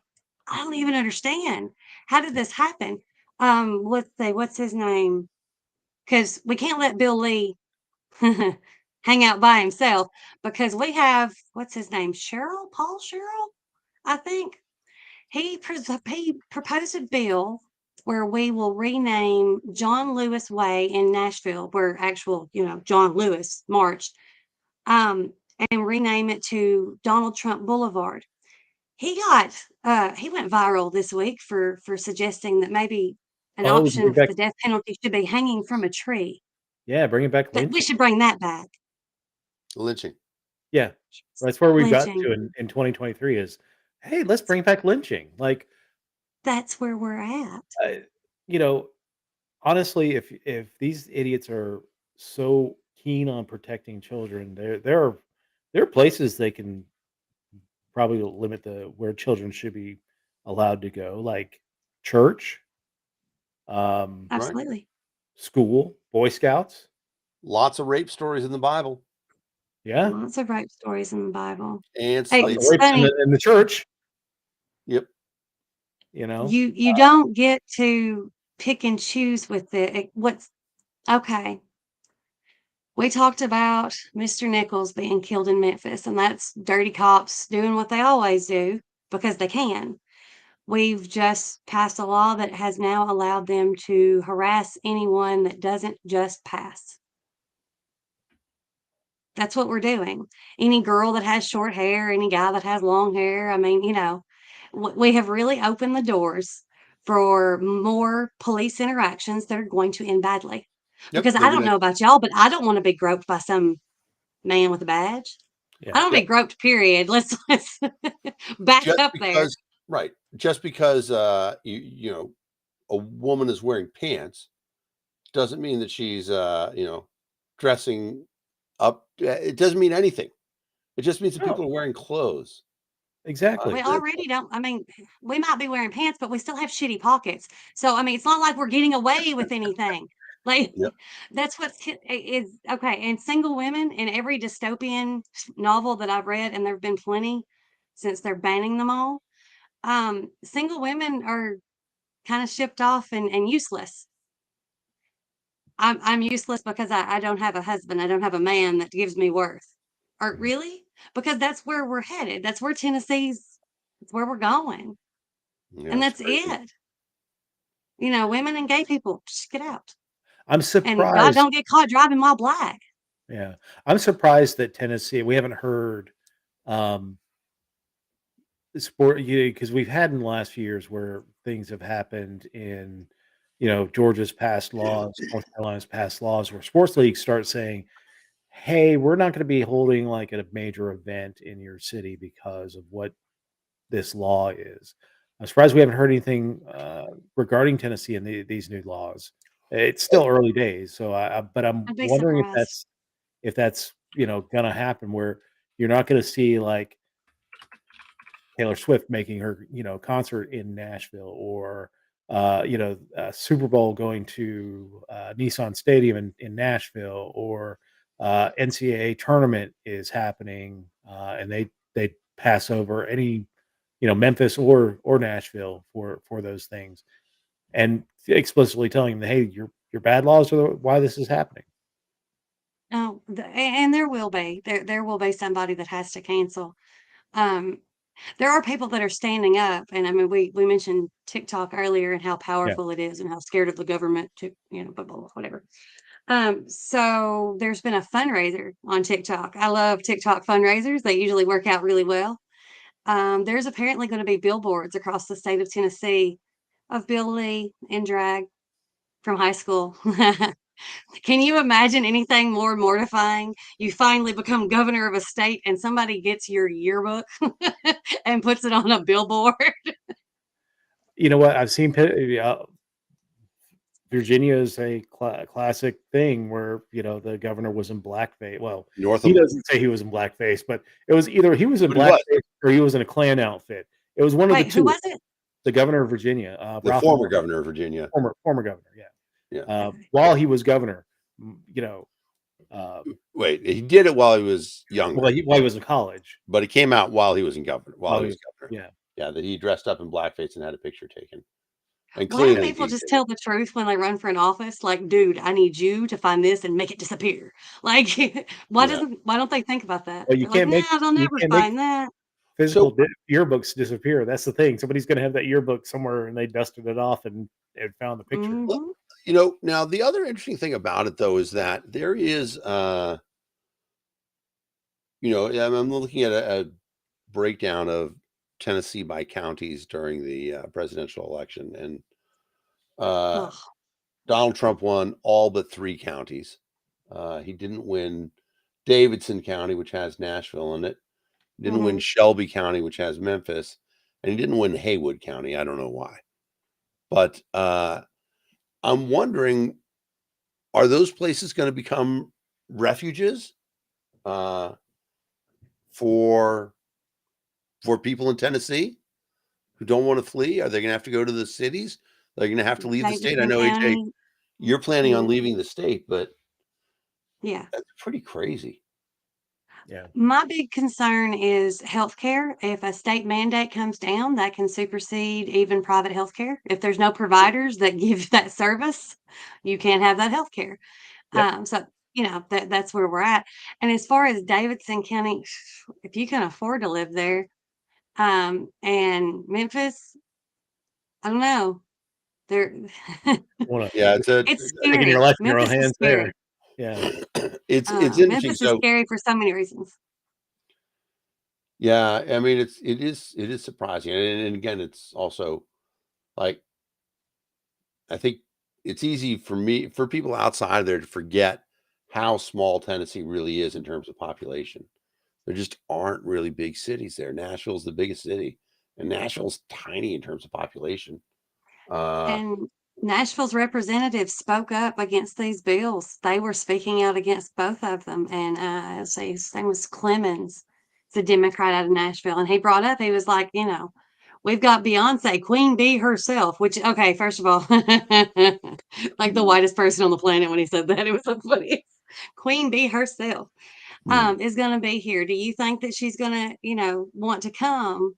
I don't even understand. How did this happen? Let's see, what's his name? Because we can't let Bill Lee hang out by himself because we have, what's his name? Paul Sherrill, I think. He proposed a bill where we will rename John Lewis Way in Nashville, where actual, John Lewis marched, and rename it to Donald Trump Boulevard. He went viral this week for suggesting that maybe an Oh, option for the death penalty should be hanging from a tree. yeah, bring it back But we lynching. should bring that back. Lynching. Yeah, that's where we've gotten Lynching. to in 2023 is, hey, let's bring back lynching. Like, That's where we're at. you know, honestly, if these idiots are so keen on protecting children, there are places they can probably limit the where children should be allowed to go, like church, um, Right. Absolutely. school, Boy Scouts. Lots of rape stories in the Bible Yeah, Lots of rape stories in the Bible. and Hey, slavery. it's rapes funny. in the church. Yep. You know, You don't get to pick and choose with it. What's okay. We talked about Mr. Nichols being killed in Memphis, and that's dirty cops doing what they always do because they can. We've just passed a law that has now allowed them to harass anyone that doesn't just pass. That's what we're doing. Any girl that has short hair, any guy that has long hair. I mean, we have really opened the doors for more police interactions that are going to end badly. Yep. Because I don't know about y'all, but I don't want to be groped by some man with a badge. I yeah, don't wanna be groped, period. Let's back just up there. because right. Just because you know a woman is wearing pants doesn't mean that she's dressing up. It doesn't mean anything. It just means that no, people are wearing clothes. exactly. We already don't I mean, we might be wearing pants, but we still have shitty pockets. So, I mean, it's not like we're getting away with anything. Like, Yep. that's what's is okay, and single women in every dystopian novel that I've read, and there've been plenty since they're banning them all, single women are kinda shipped off and useless. I'm useless because I don't have a husband. I don't have a man that gives me worth. Or really? Because that's where we're headed. That's where that's where we're going. Yeah, And it's that's crazy. it. Women and gay people, just get out. I'm And God surprised. don't get caught driving while black. Yeah, I'm surprised that Tennessee. We haven't heard um, sport because we've had in the last few years where things have happened in, Georgia's passed laws, North Carolina's passed laws, where sports leagues start saying, "Hey, we're not going to be holding like a major event in your city because of what this law is." I'm surprised we haven't heard anything regarding Tennessee and these new laws. It's still early days, so but I'm I'd be wondering if surprised. that's going to happen where you're not going to see like Taylor Swift making her concert in Nashville or Super Bowl going to Nissan Stadium in Nashville or NCAA tournament is happening and they pass over any Memphis or Nashville for those things and explicitly telling them, hey, your bad laws are why this is happening. Oh, and there will be. There will be somebody that has to cancel. Um, there are people that are standing up, and I mean, we mentioned TikTok earlier and how Yeah, powerful it is and how scared of the government to, blah, blah, blah, whatever. So there's been a fundraiser on TikTok. I love TikTok fundraisers. They usually work out really well. There's apparently going to be billboards across the state of Tennessee of Bill Lee in drag from high school. Can you imagine anything more mortifying? You finally become governor of a state and somebody gets your yearbook and puts it on a billboard. you know what I've seen. Virginia is a classic thing where the governor was in blackface. Well, he Northam. doesn't say he was in blackface, but it was either he was in But he was. blackface or he was in a Klan outfit. It was one of the Wait, who two. was it? The governor of Virginia, The Ralph former Northam, governor of Virginia. former governor, yeah. Yeah. While he was governor, Wait, he did it while he was younger, while he was in college, but it came out while he was in governor. While while he he was was, governor. yeah. Yeah, that he dressed up in blackface and had a picture taken. and Why don't clearly people he just did tell it. the truth when they run for an office? Like, dude, I need you to find this and make it disappear. Like, Yeah. why don't they think about that? Well, They're like, nah, they'll you never can't make find that. physical So yearbooks disappear. That's the thing. Somebody's going to have that yearbook somewhere, and they dusted it off and found the picture. well, Hmm. now the other interesting thing about it though is that there is I'm looking at a breakdown of Tennessee by counties during the presidential election, and uh, Ugh. Donald Trump won all but 3 counties. He didn't win Davidson County, which has Nashville in it. He didn't win Hmm. Shelby County, which has Memphis, and he didn't win Haywood County. I don't know why, but I'm wondering, are those places going to become refuges uh, for people in Tennessee who don't want to flee? Are they going to have to go to the cities? They're going to have to leave the state. I Davidson know, AJ, County. you're planning on Yeah. leaving the state, but Yeah. that's pretty crazy. Yeah. My big concern is healthcare. If a state mandate comes down, that can supersede even private healthcare. If there's no providers that give that service, you can't have that healthcare. Yep. So that's where we're at. And as far as Davidson County, if you can afford to live there, and Memphis, I don't know. They're Want Yeah, it's a it's taking your scary. life in your own Memphis is hands scary. there. Yeah. it's interesting. Memphis is So scary for so many reasons. yeah, I mean, it is surprising, and again, it's also like, I think it's easy for people outside there to forget how small Tennessee really is in terms of population. There just aren't really big cities there. Nashville's the biggest city, and Nashville's tiny in terms of population. Uh, And Nashville's representatives spoke up against these bills. They were speaking out against both of them. And let's see, his name was Clemens. It's a Democrat out of Nashville. And he brought up, he was like, we've got Beyonce, Queen Bee herself, which, okay, first of all, like the whitest person on the planet when he said that. It was so funny. Queen Bee herself hmm, is going to be here. Do you think that she's going to, want to come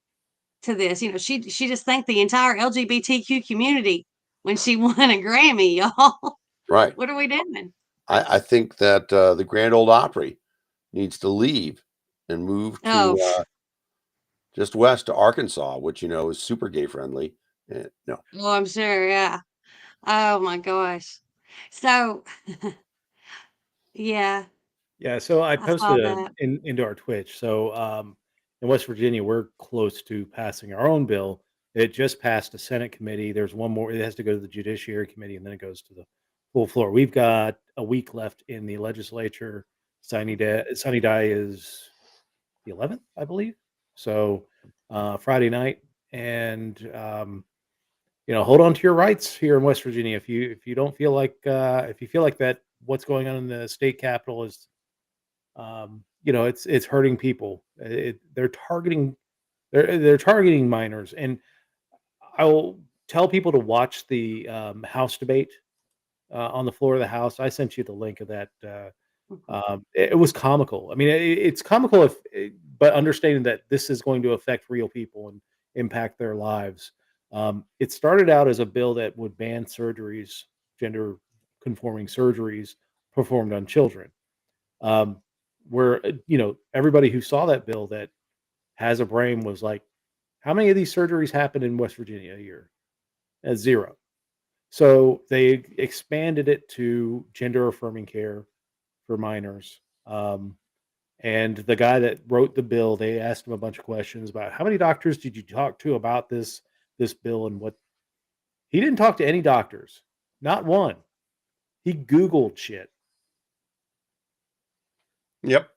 to this? She just thanked the entire LGBTQ community when she won a Grammy, y'all. right. What are we doing? I think that the Grand Ole Opry needs to leave and move Oh, to just west to Arkansas, which is super gay friendly. No, well, I'm sure, yeah. Oh my gosh. So, yeah, Yeah, so I I saw posted that. into our Twitch. So in West Virginia, we're close to passing our own bill. It just passed a Senate committee. There's one more. It has to go to the Judiciary Committee, and then it goes to the full floor. We've got a week left in the legislature. Sunny Day is the 11th, I believe. So Friday night, and hold on to your rights here in West Virginia. If you don't feel like if you feel like that, what's going on in the state capitol is it's hurting people. They're targeting minors, and I'll tell people to watch the House debate on the floor of the House. I sent you the link of that. Mhm. It was comical. I mean, it's comical but understanding that this is going to affect real people and impact their lives. It started out as a bill that would ban surgeries, gender conforming surgeries performed on children. Um, where everybody who saw that bill that has a brain was like, how many of these surgeries happen in West Virginia a year? Zero. So they expanded it to gender affirming care for minors. And the guy that wrote the bill, they asked him a bunch of questions about how many doctors did you talk to about this bill and what he didn't talk to any doctors, not one. He Googled shit. yep.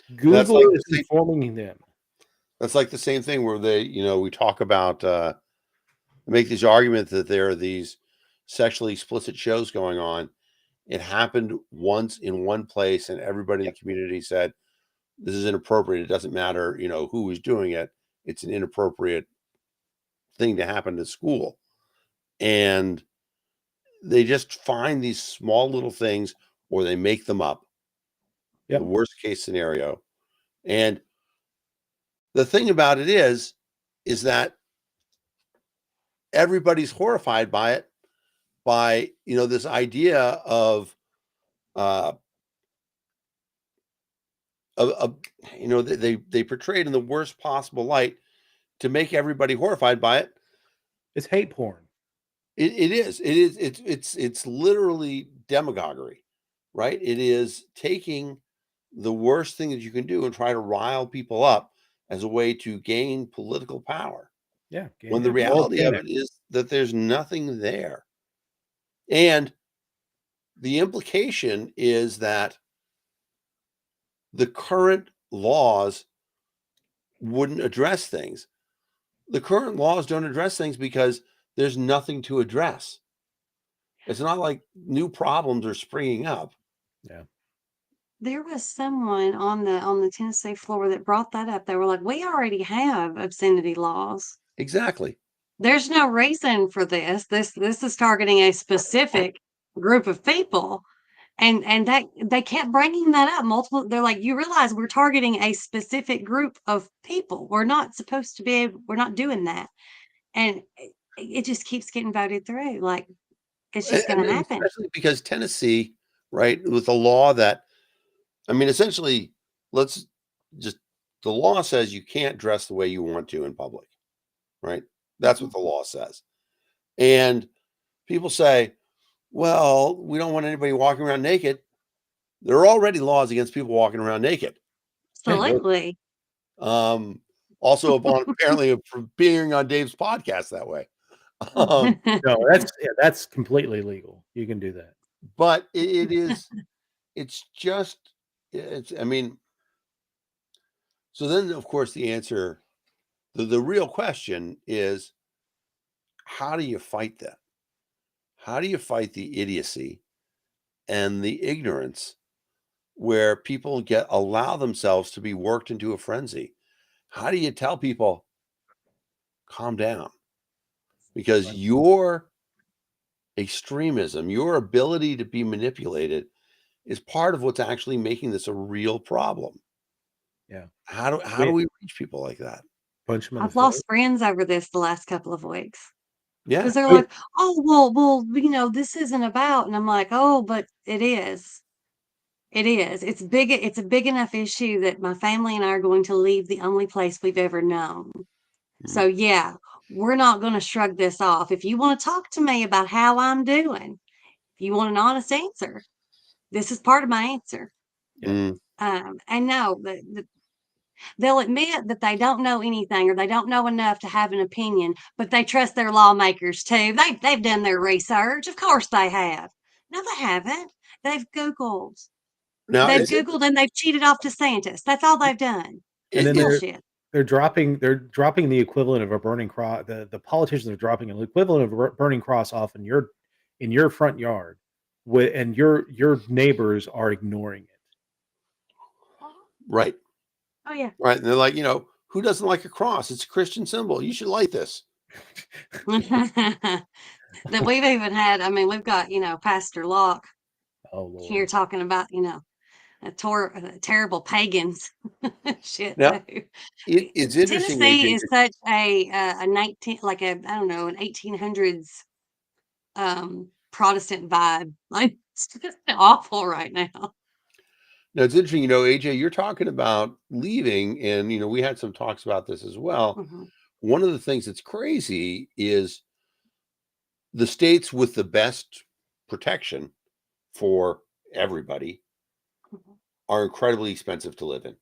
That's Google like is the same. informing them. That's like the same thing where we talk about make this argument that there are these sexually explicit shows going on. It happened once in one place, and everybody in the Yep. community said this is inappropriate. It doesn't matter, who is doing it. It's an inappropriate thing to happen to school, and they just find these small little things, or they make them up. The Yep. worst case scenario, and the thing about it is that everybody's horrified by it, by, this idea of, they portray it in the worst possible light to make everybody horrified by it. It's hate porn. It is. It's literally demagoguery, right? It is taking the worst thing that you can do and try to rile people up as a way to gain political power. Yeah. When the reality of it is that there's nothing there. And the implication is that the current laws wouldn't address things. The current laws don't address things because there's nothing to address. It's not like new problems are springing up. Yeah. There was someone on the Tennessee floor that brought that up. They were like, we already have obscenity laws. Exactly. There's no reason for this. This is targeting a specific group of people. And that they kept bringing that up multiple. They're like, you realize we're targeting a specific group of people. We're not supposed to be. We're not doing that. And it just keeps getting voted through. Like it's just going to happen. Especially because Tennessee, right, with a law that, essentially, the law says you can't dress the way you want to in public, right? That's what the law says. And people say, well, we don't want anybody walking around naked. There are already laws against people walking around naked. Absolutely. Also apparently from being on Dave's podcast that way. No, that's completely legal. You can do that. But so then of course the answer, the real question is, how do you fight that? How do you fight the idiocy and the ignorance where people allow themselves to be worked into a frenzy? How do you tell people, calm down? Because your extremism, your ability to be manipulated is part of what's actually making this a real problem. Yeah. How do we reach people like that? Punch them in I've the lost face. friends over this the last couple of weeks. Yeah. Because they're like, oh, well, this isn't about. And I'm like, oh, but it is. It is. It's big. It's a big enough issue that my family and I are going to leave the only place we've ever known. So yeah, we're not going to shrug this off. If you want to talk to me about how I'm doing, if you want an honest answer, this is part of my answer. Yeah. And no, they'll admit that they don't know anything or they don't know enough to have an opinion, but they trust their lawmakers too. They've done their research. Of course they have. No, they haven't. They've Googled. Now, They've Googled and they've cheated off DeSantis. That's all they've done. And then Bullshit. they're dropping the equivalent of a burning cross. The politicians are dropping an equivalent of a burning cross off in your front yard, and your neighbors are ignoring it. right. Oh yeah. Right. And they're like, who doesn't like a cross? It's a Christian symbol. You should light this. That we've even had, we've got, Pastor Locke here talking about, terrible pagans. Shit. Now, it's interesting. Tennessee is such an 1800s Protestant vibe. Like it's just awful right now. Now it's interesting, AJ, you're talking about leaving, and we had some talks about this as well. Mm-hmm. One of the things that's crazy is the states with the best protection for everybody are incredibly expensive to live in.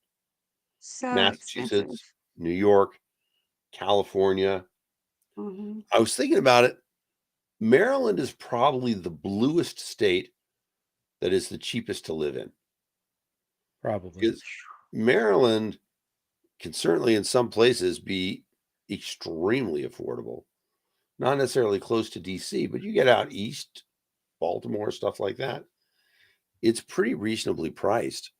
So Massachusetts, expensive. New York, California. Mm-hmm. I was thinking about it. Maryland is probably the bluest state that is the cheapest to live in. Probably. Because Maryland can certainly in some places be extremely affordable. Not necessarily close to DC, but you get out east, Baltimore, stuff like that. It's pretty reasonably priced.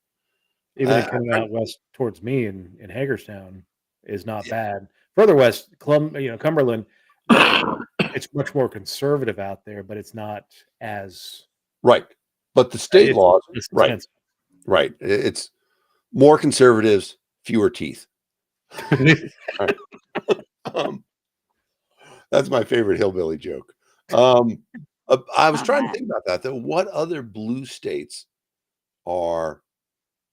Even coming out west towards me in Hagerstown is not bad. Further west, Cumberland, it's much more conservative out there, but it's not as right. But the state laws, right. It's more conservatives, fewer teeth. Right. That's my favorite hillbilly joke. I was Not trying to bad. think about that though. What other blue states are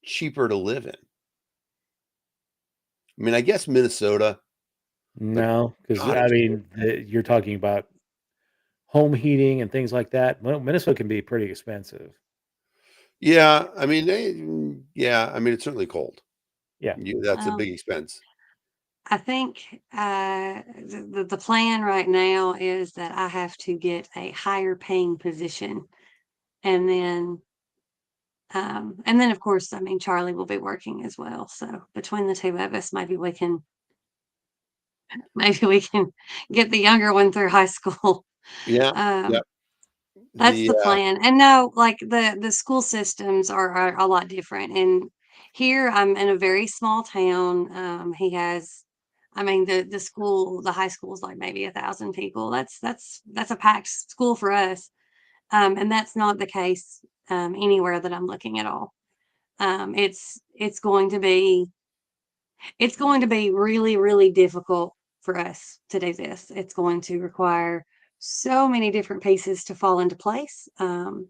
cheaper to live in? I mean, I guess Minnesota, but No, because God, I it's mean, you're talking about home heating and things like that. Well, Minnesota can be pretty expensive. yeah. I mean, yeah. I mean, it's certainly cold. Yeah. That's a big Um, expense. I think the plan right now is that I have to get a higher paying position, and then of course, I mean, Charlie will be working as well. So between the two of us, maybe we can get the younger one through high school. Yeah. Yeah. Um, that's The the plan. And no, like the school systems are a lot different. And here I'm in a very small town. He has, I mean, the high school is like maybe 1,000 people. That's a packed school for us. And that's not the case anywhere that I'm looking at all. It's going to be really, really difficult for us to do this. It's going to require so many different pieces to fall into place. I'm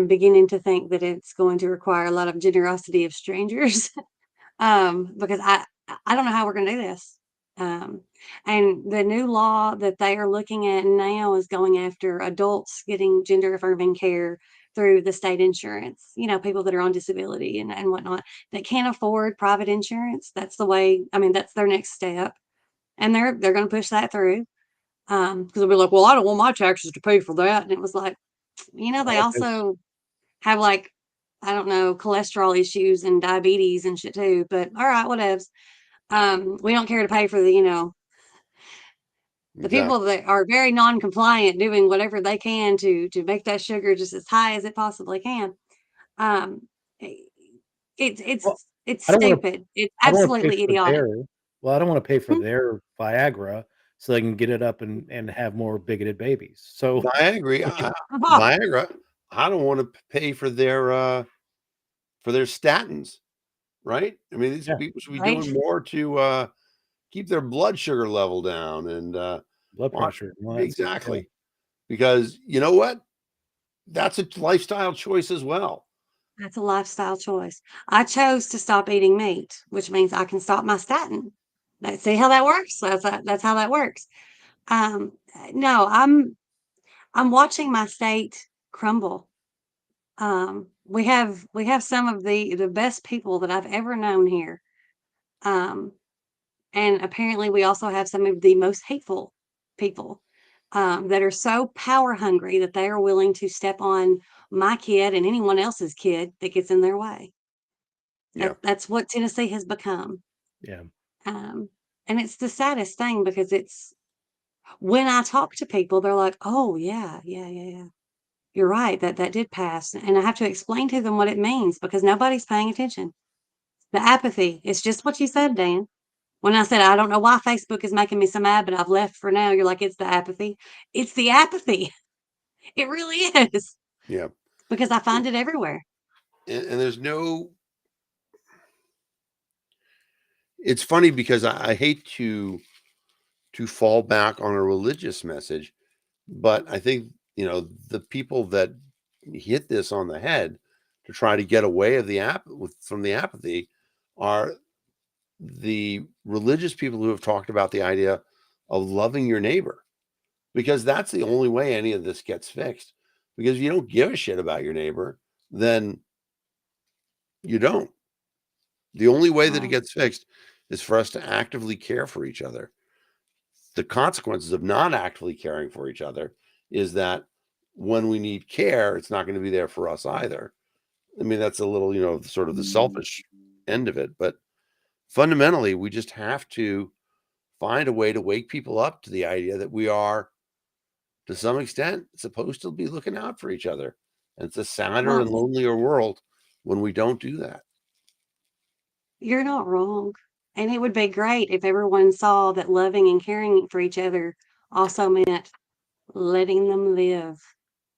beginning to think that it's going to require a lot of generosity of strangers, because I don't know how we're going to do this. Um, and the new law that they are looking at now is going after adults getting gender affirming care through the state insurance. You know, people that are on disability and whatnot that can't afford private insurance. That's the way. I mean, that's their next step, and they're going to push that through. Because they'll be like, well, I don't want my taxes to pay for that, and it was like, they Well, it's also have like, I don't know, cholesterol issues and diabetes and shit too. But all right, whatevs. We don't care to pay for the people exactly. that are very non-compliant doing whatever they can to make that sugar just as high as it possibly can. Um, i- it's well, it's it's I don't want to. stupid. It's I don't want to pay absolutely for idiotic. their. Well, I don't want to pay for Hmm? their Viagra so they can get it up and have more bigoted babies. So, I agree. like, Viagra. I don't want to pay for their statins, right? I mean, these yeah, people should be Right? doing more to keep their blood sugar level down and blood well, pressure and all that stuff. Yeah. exactly. Because you know what? That's a lifestyle choice as well. That's a lifestyle choice. I chose to stop eating meat, which means I can stop my statin. See how that works? That's how that works. No, I'm watching my state crumble. We have some of the best people that I've ever known here. Um, and apparently we also have some of the most hateful people that are so power hungry that they are willing to step on my kid and anyone else's kid that gets in their way. Yeah. That's what Tennessee has become. Yeah. Um, and it's the saddest thing because it's when I talk to people, they're like, "Oh yeah, yeah, yeah, yeah. You're right. That did pass." And I have to explain to them what it means because nobody's paying attention. The apathy. It's just what you said, Dan. When I said, I don't know why Facebook is making me so mad, but I've left for now, you're like, it's the apathy. It's the apathy. It really is Yeah. because I find it everywhere. And there's no it's funny because I hate to fall back on a religious message, but I think, the people that hit this on the head to try to get away of from the apathy are the religious people who have talked about the idea of loving your neighbor because that's the only way any of this gets fixed. Because if you don't give a shit about your neighbor, then you don't. The only way that it Right. gets fixed is for us to actively care for each other. The consequences of not actively caring for each other is that when we need care, it's not going to be there for us either. I mean, that's a little, sort of the selfish end of it. But fundamentally, we just have to find a way to wake people up to the idea that we are, to some extent, supposed to be looking out for each other. And it's a sadder Well, and lonelier world when we don't do that. you're not wrong. And it would be great if everyone saw that loving and caring for each other also meant letting them live.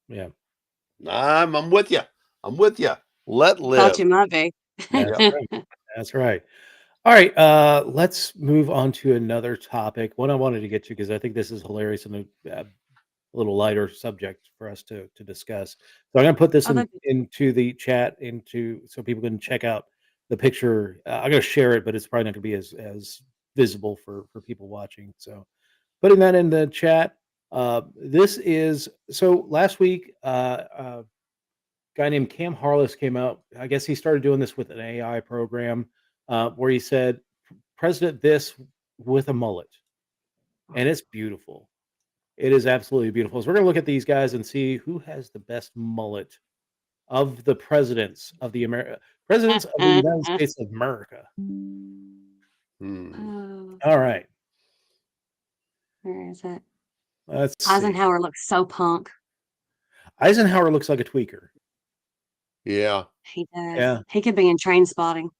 Yeah. I'm with you. I'm with you. Let Thought live. you might be. That's Yeah. right. That's right. All right, let's move on to another topic. One I wanted to get to because I think this is hilarious and a little lighter subject for us to discuss. So I'm gonna put this Oh, that'd be into the chat so people can check out the picture. I'm gonna share it, but it's probably not gonna be as visible for people watching. So putting that in the chat. This is so last week. Guy named Cam Harless came out. I guess he started doing this with an AI program where he said, "President this with a mullet," and it's beautiful. It is absolutely beautiful. So we're gonna look at these guys and see who has the best mullet of the presidents of the United States of America. Hmm. All right, where is it? let's see. Eisenhower looks so punk. Eisenhower looks like a tweaker. Yeah. He does. Yeah. He could be in Train Spotting.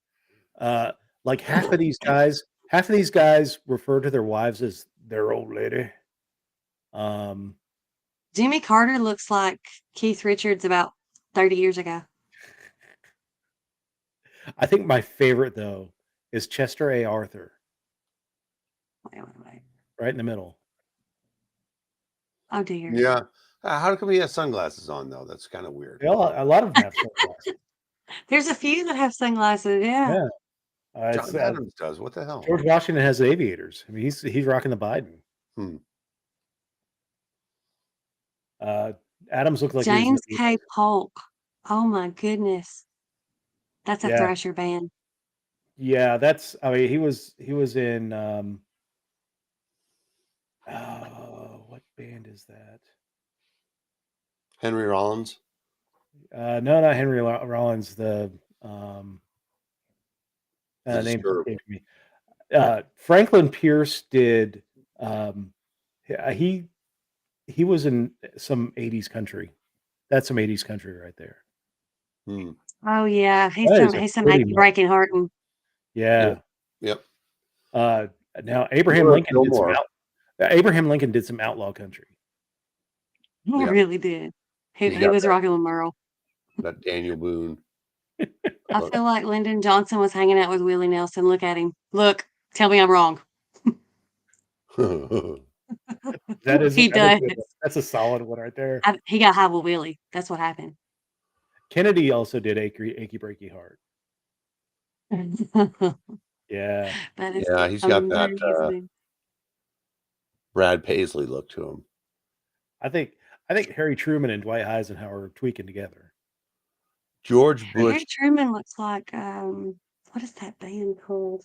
Like half of these guys refer to their wives as their old lady. Jimmy Carter looks like Keith Richards about 30 years ago. I think my favorite though is Chester A. Arthur, Wait. right in the middle. Oh dear. Yeah. How come he has sunglasses on though? That's kind of weird. A lot of them have sunglasses. There's a few that have sunglasses. Yeah. Yeah. John Adams does. What the hell? George Washington has aviators. I mean, he's rocking the Biden. Hmm. Adams looked like James he was K. Polk. Oh my goodness. That's a Yeah. Thrasher band. Yeah, I mean, he was in what band is that? Henry Rollins. No, not Henry Rollins. The The name Disturbed. escaped me. Franklin Pierce did. He was in some 80s country. That's some 80s country right there. Hmm. Oh yeah. He's That some is a he's some pretty achy breaking heart and Yeah. Yep. Now Abraham Laura Lincoln did some Fillmore. Abraham Lincoln did some outlaw country. he Yeah. really did. He's He got was rocking with Merle. That Daniel Boone. I feel like Lyndon Johnson was hanging out with Willie Nelson. Look at him. Look, tell me I'm wrong. That is He does. That's a solid one right there. He got high with Willie. That's what happened. Kennedy also did achy breaky heart. Yeah. That is Yeah, he's got that amazing. Brad Paisley look to him. I think Harry Truman and Dwight Eisenhower are tweaking together. George Bush. Harry Truman looks like what is that band called?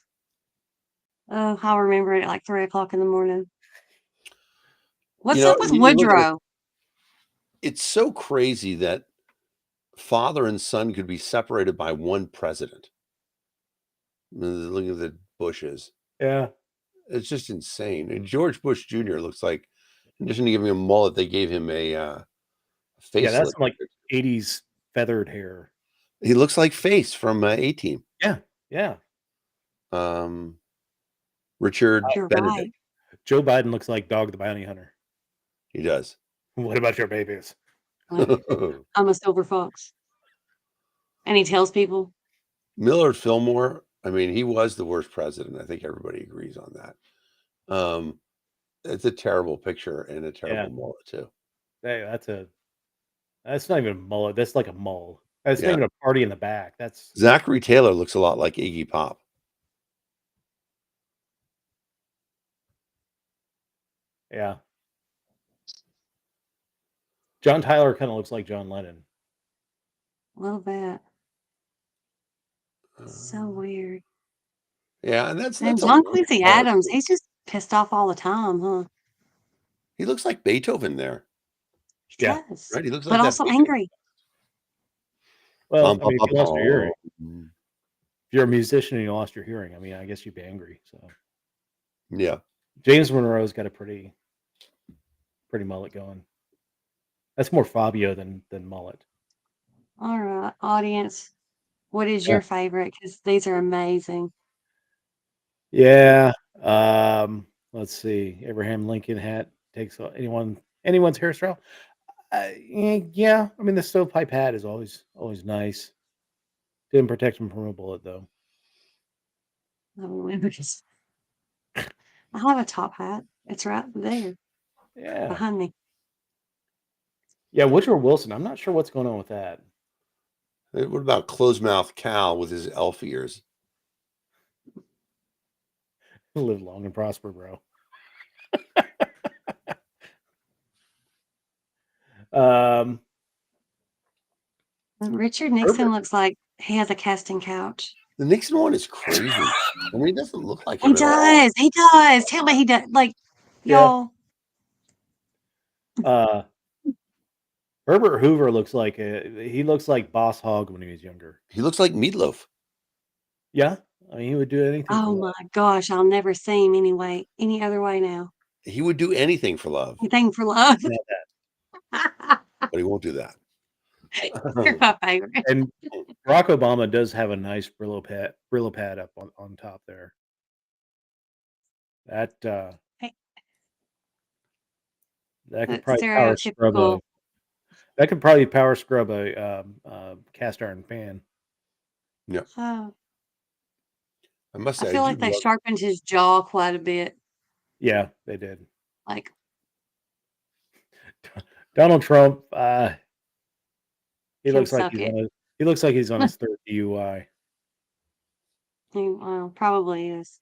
Oh, I'll remember it at like 3:00 in the morning. What's up with you look at it, Woodrow? it's so crazy that father and son could be separated by one president. Look at the Bushes. Yeah. It's just insane. And George Bush Jr. looks like, in addition to giving him a mullet, they gave him a face. Yeah, that's some, like 80s feathered hair. He looks like Face from A-Team. Yeah. Yeah. Richard You're Benedict. right. Joe Biden looks like Dog the Bounty Hunter. He does. What about your babies? I'm a silver fox. And he tells people. Millard Fillmore, I mean, he was the worst president. I think everybody agrees on that. It's a terrible picture and a terrible mullet too. Hey, that's not even a mullet. That's like a mull. That's not Yeah. even a party in the back. That's Zachary Taylor looks a lot like Iggy Pop. yeah. John Tyler kind of looks like John Lennon. A little bit. So weird. Yeah, and that's And a John weird Quincy part. Adams, he's just pissed off all the time, huh? He looks like Beethoven there, He Yeah. does. right? He looks But like that also Beethoven. angry. Well, Bum, I mean, if you lost your hearing, bum. if you're a musician and you lost your hearing, I mean, I guess you'd be angry. So Yeah. James Monroe's got a pretty mullet going. That's more Fabio than mullet. All right, audience. What is Yeah. your favorite? Because these are amazing. Yeah. Let's see. Abraham Lincoln hat takes anyone's hairstyle. Yeah. I mean, the stovepipe hat is always nice. Didn't protect him from a bullet though. because I have a top hat. It's right there Yeah. behind me. Yeah, Woodrow Wilson. I'm not sure what's going on with that. What about closed mouth Cal with his elf ears? Live long and prosper, bro. Richard Nixon looks like he has a casting couch. The Nixon one is crazy. I mean, it doesn't look like He him at all. does. He does. Tell me he does. Like, Yeah. y'all. Herbert Hoover looks like he looks like Boss Hogg when he was younger. He looks like Meatloaf. Yeah, I mean he would do anything. Oh my gosh, I'll never see him any other way now. He would do anything for love, Anything for love. but he won't do that. You're my favorite. And Barack Obama does have a nice Brillo pad up on top there. That that could probably power scrub stereotypical. that could probably power scrub a cast iron pan. Yeah, Oh, I must say, I feel like they sharpened his jaw quite a bit. Yeah, they did. Like Donald Trump, he Can looks like suck it. he looks like he's on his third DUI. Well, probably is.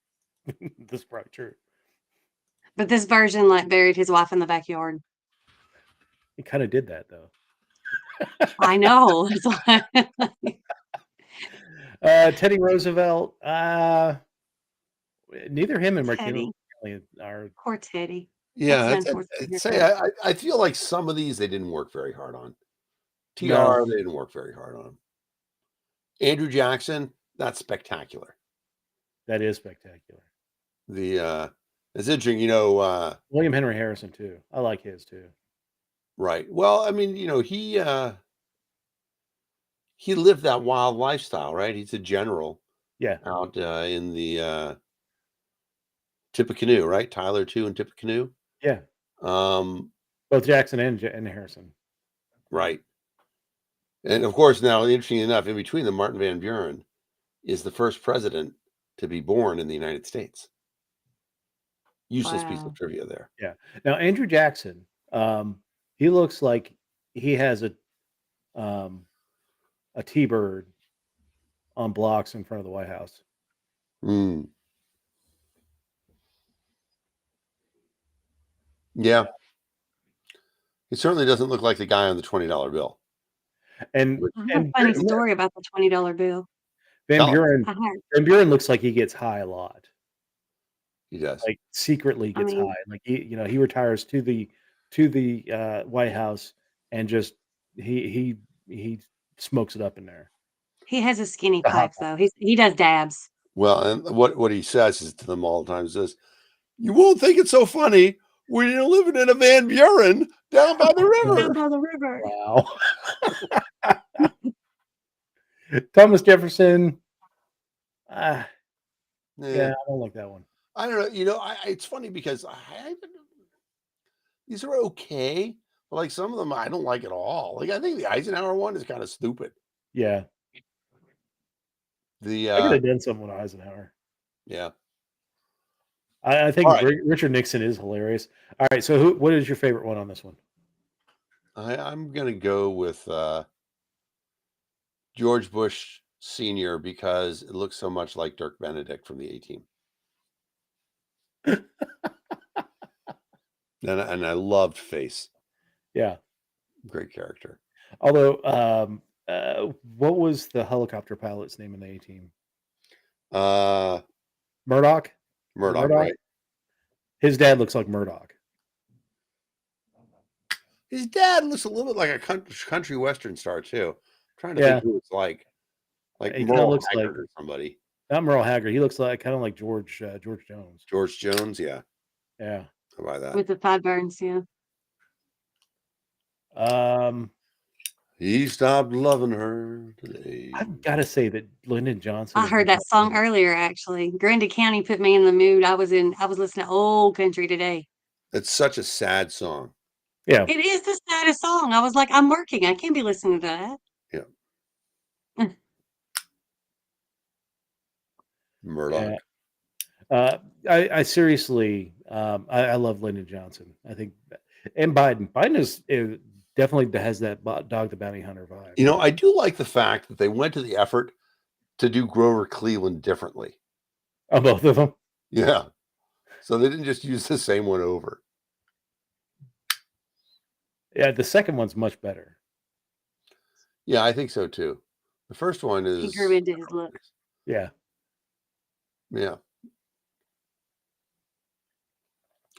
That's probably true. But this version like buried his wife in the backyard. He kind of did that though. I know. It's like- Teddy Roosevelt. Neither him and Teddy. McKinley are. Poor Teddy. yeah, That's I feel like some of these they didn't work very hard on. TR, No. they didn't work very hard on. Andrew Jackson, that's spectacular. That is spectacular. It's interesting, William Henry Harrison too. I like his too. right. Well, I mean, he lived that wild lifestyle, right? He's a general. Yeah. Out in the Tippecanoe, right? Tyler too in Tippecanoe. Yeah. Both Jackson and Harrison. Right. And of course, now, interesting enough, in between them, Martin Van Buren is the first president to be born in the United States. Useless piece of trivia there. Yeah. Now, Andrew Jackson, he looks like he has a T-bird on blocks in front of the White House. Yeah. He certainly doesn't look like the guy on the $20 bill. And I have a funny story about the $20 bill. Van Buren looks like he gets high a lot. He does. Like secretly gets high. Like he retires to the White House and just he smokes it up in there. He has a skinny pipe though. He does dabs. Well, and what he says is to them all the time, says, "You won't think it's so funny when you're living in a Van Buren down by the river." Down by the river. Wow. Thomas Jefferson. Yeah, I don't like that one. I don't know. It's funny because these are okay, but like some of them I don't like at all. Like I think the Eisenhower one is kind of stupid. Yeah. I could have done something with Eisenhower. Yeah. I think Richard Nixon is hilarious. All right, so what is your favorite one on this one? I'm gonna go with George Bush Sr. because it looks so much like Dirk Benedict from the A-Team. and I loved Face. Yeah. Great character. Although, what was the helicopter pilot's name in the A-Team? Murdaugh? Murdaugh, right. His dad looks like Murdaugh. His dad looks a little bit like a country western star too. I'm trying to think who it's like Merle Haggard or somebody. Not Merle Haggard. He looks like kind of like George Jones. George Jones, yeah. Yeah. How about that? With the sideburns, yeah. He stopped loving her today. I've got to say that Lyndon Johnson. I heard that song earlier. Actually, Grundy County put me in the mood. I was listening to old country today. It's such a sad song. Yeah, it is the saddest song. I was like, I'm working. I can't be listening to that. Yeah. Murdaugh. I seriously, I love Lyndon Johnson. I think, and Biden is definitely has that dog the bounty hunter vibe. You know, I do like the fact that they went to the effort to do Grover Cleveland differently. Oh, both of them. Yeah. So they didn't just use the same one over. Yeah, the second one's much better. Yeah, I think so too. The first one He is grew into his look. Yeah. yeah.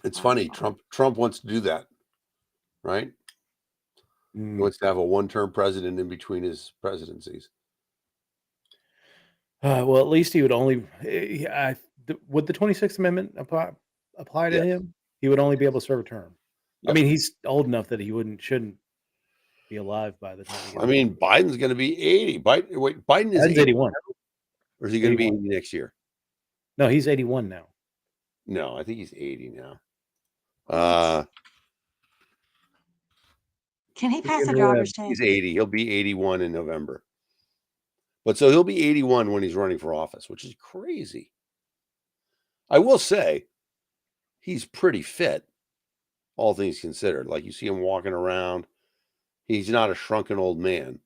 It's funny. Trump wants to do that, right? He wants to have a one-term president in between his presidencies. Well, at least he would only. Would the 26th Amendment apply to Yes. him? He would only be able to serve a term. I Yep. mean, he's old enough that he shouldn't be alive by the time. He gets I mean, Biden's going to be 80. Biden is Biden's 81, or is he going to be 81. 80 next year? No, he's 81 now. No, I think he's 80 now. Can he pass a gonna, driver's test? He's 80. He'll be 81 in November. But so he'll be 81 when he's running for office, which is crazy. I will say he's pretty fit, all things considered. Like you see him walking around. He's not a shrunken old man.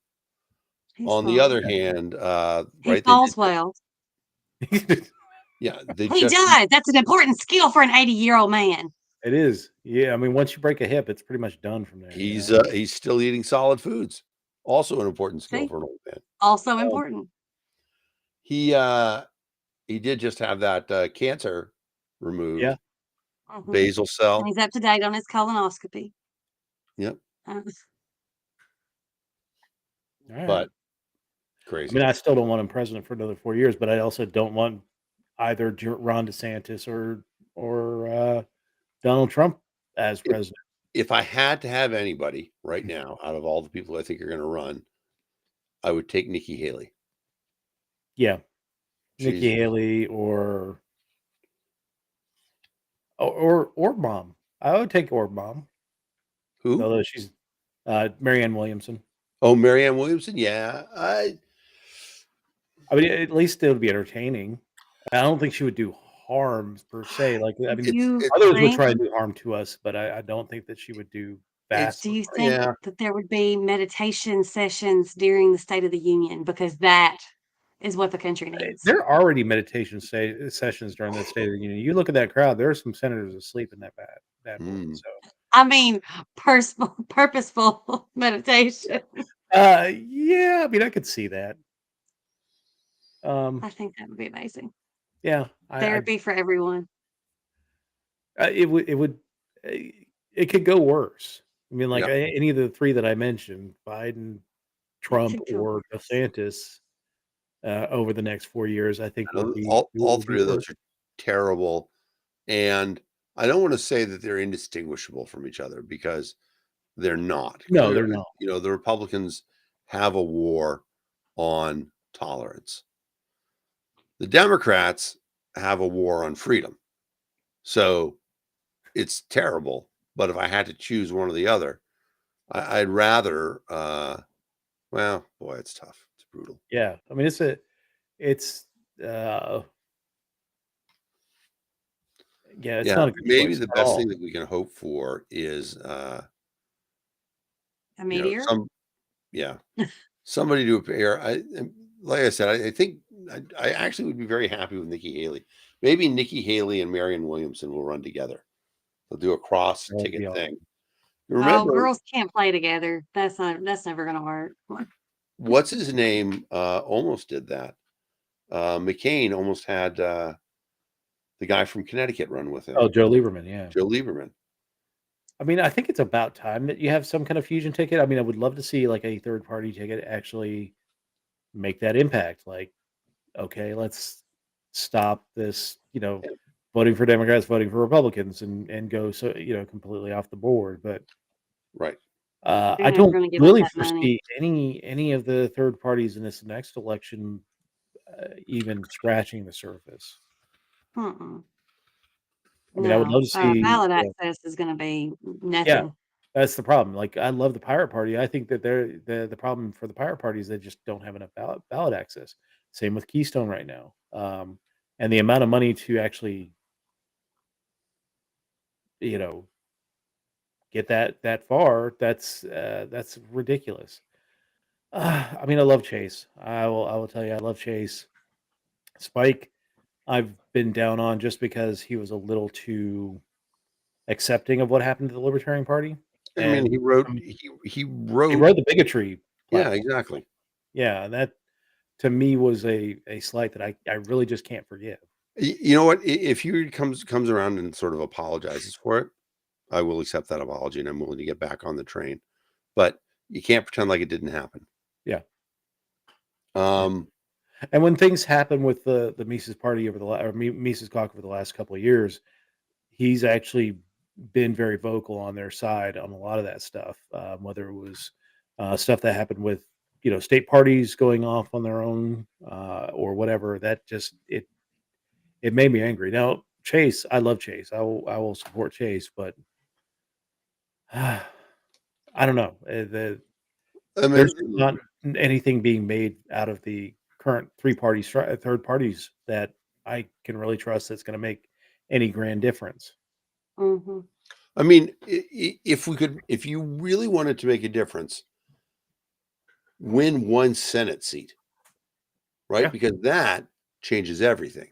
He's On the fine. other hand, He right? they falls did- well. yeah, they He just does. That's an important skill for an 80-year-old man. It is. Yeah, I mean, once you break a hip, it's pretty much done from there. he's still eating solid foods. Also an important skill See? for an old man. Also important. He did just have that cancer removed. Yeah. Mhm. Basal cell. And he's up to date on his colonoscopy. Yep. Uh, All right. But I crazy. mean, I still don't want him president for another 4 years, but I also don't want either Ron DeSantis or Donald Trump as president. If I had to have anybody right now out of all the people I think are going to run, I would take Nikki Haley. Yeah, She's- Nikki Haley or Orb Mom. I would take Orb Mom, Who? although she's Marianne Williamson. Oh, Marianne Williamson. Yeah, I mean, at least it would be entertaining. I don't think she would do harm per se. Like, I mean, you others would think- try to do harm to us, but I don't think that she would do vast. Do you think Yeah. that there would be meditation sessions during the State of the Union? Because that is what the country needs. There are already meditation sessions during the State of the Union. You look at that crowd; there are some senators asleep in that board. Mm. So, I mean, purposeful meditation. yeah, I mean, I could see that. I think that would be amazing. Yeah, Therapy for everyone. it would it could go worse. I mean, like Yeah. any of the three that I mentioned, Biden, Trump, could go or worse. DeSantis, over the next 4 years, I think would be all would three be of those worse. are terrible, and I don't want to say that they're indistinguishable from each other because they're not. No, they're Clearly, not. You know, the Republicans have a war on tolerance. The Democrats have a war on freedom. So it's terrible. But if I had to choose one or the other, I'd rather. Well, boy, it's tough. It's brutal. Yeah, I mean, it's uh, yeah, it's not a good maybe choice the at best all. thing that we can hope for is A you know, meteor? somebody to appear. Like I said, I think I actually would be very happy with Nikki Haley. Maybe Nikki Haley and Marianne Williamson will run together. They'll do a cross That would ticket be awesome. thing. Oh, Remember, girls can't play together. That's never gonna work. what's his name? Almost did that. McCain almost had the guy from Connecticut run with him. Oh, Joe Lieberman, yeah. Joe Lieberman. I mean, I think it's about time that you have some kind of fusion ticket. I mean, I would love to see like a third party ticket actually make that impact. Like, okay, let's stop this, voting for Democrats, voting for Republicans, and go completely off the board. But Right. I never don't gonna give up really that money. foresee any of the third parties in this next election even scratching the surface. Mm-mm. I mean, I would love to see. Ballot access is gonna be nothing. That's the problem. Like, I love the Pirate Party. I think that they're the problem for the Pirate Party is they just don't have enough ballot access. Same with Keystone right now. and the amount of money to actually, you know, get that far, that's ridiculous. I mean, I love Chase. I will tell you, I love Chase. Spike, I've been down on just because he was a little too accepting of what happened to the Libertarian Party, I mean, and he wrote um, he he wrote wrote the bigotry yeah, platform. exactly. Yeah, and that to me was a slight that I really just can't forgive. You know what? If he comes around and sort of apologizes for it, I will accept that apology and I'm willing to get back on the train. But you can't pretend like it didn't happen. Yeah. Um, And when things happen with the Mises Party over the or Mises Caucus over the last couple of years, he's actually been very vocal on their side on a lot of that stuff. Whether it was stuff that happened with state parties going off on their own or whatever, that just it made me angry. Now Chase, I love Chase. I will support Chase, but I don't know. I mean, There's not anything being made out of the current third parties that I can really trust that's going to make any grand difference. Hmm. I mean, if you really wanted to make a difference, win one Senate seat, right? Yeah. Because that changes everything.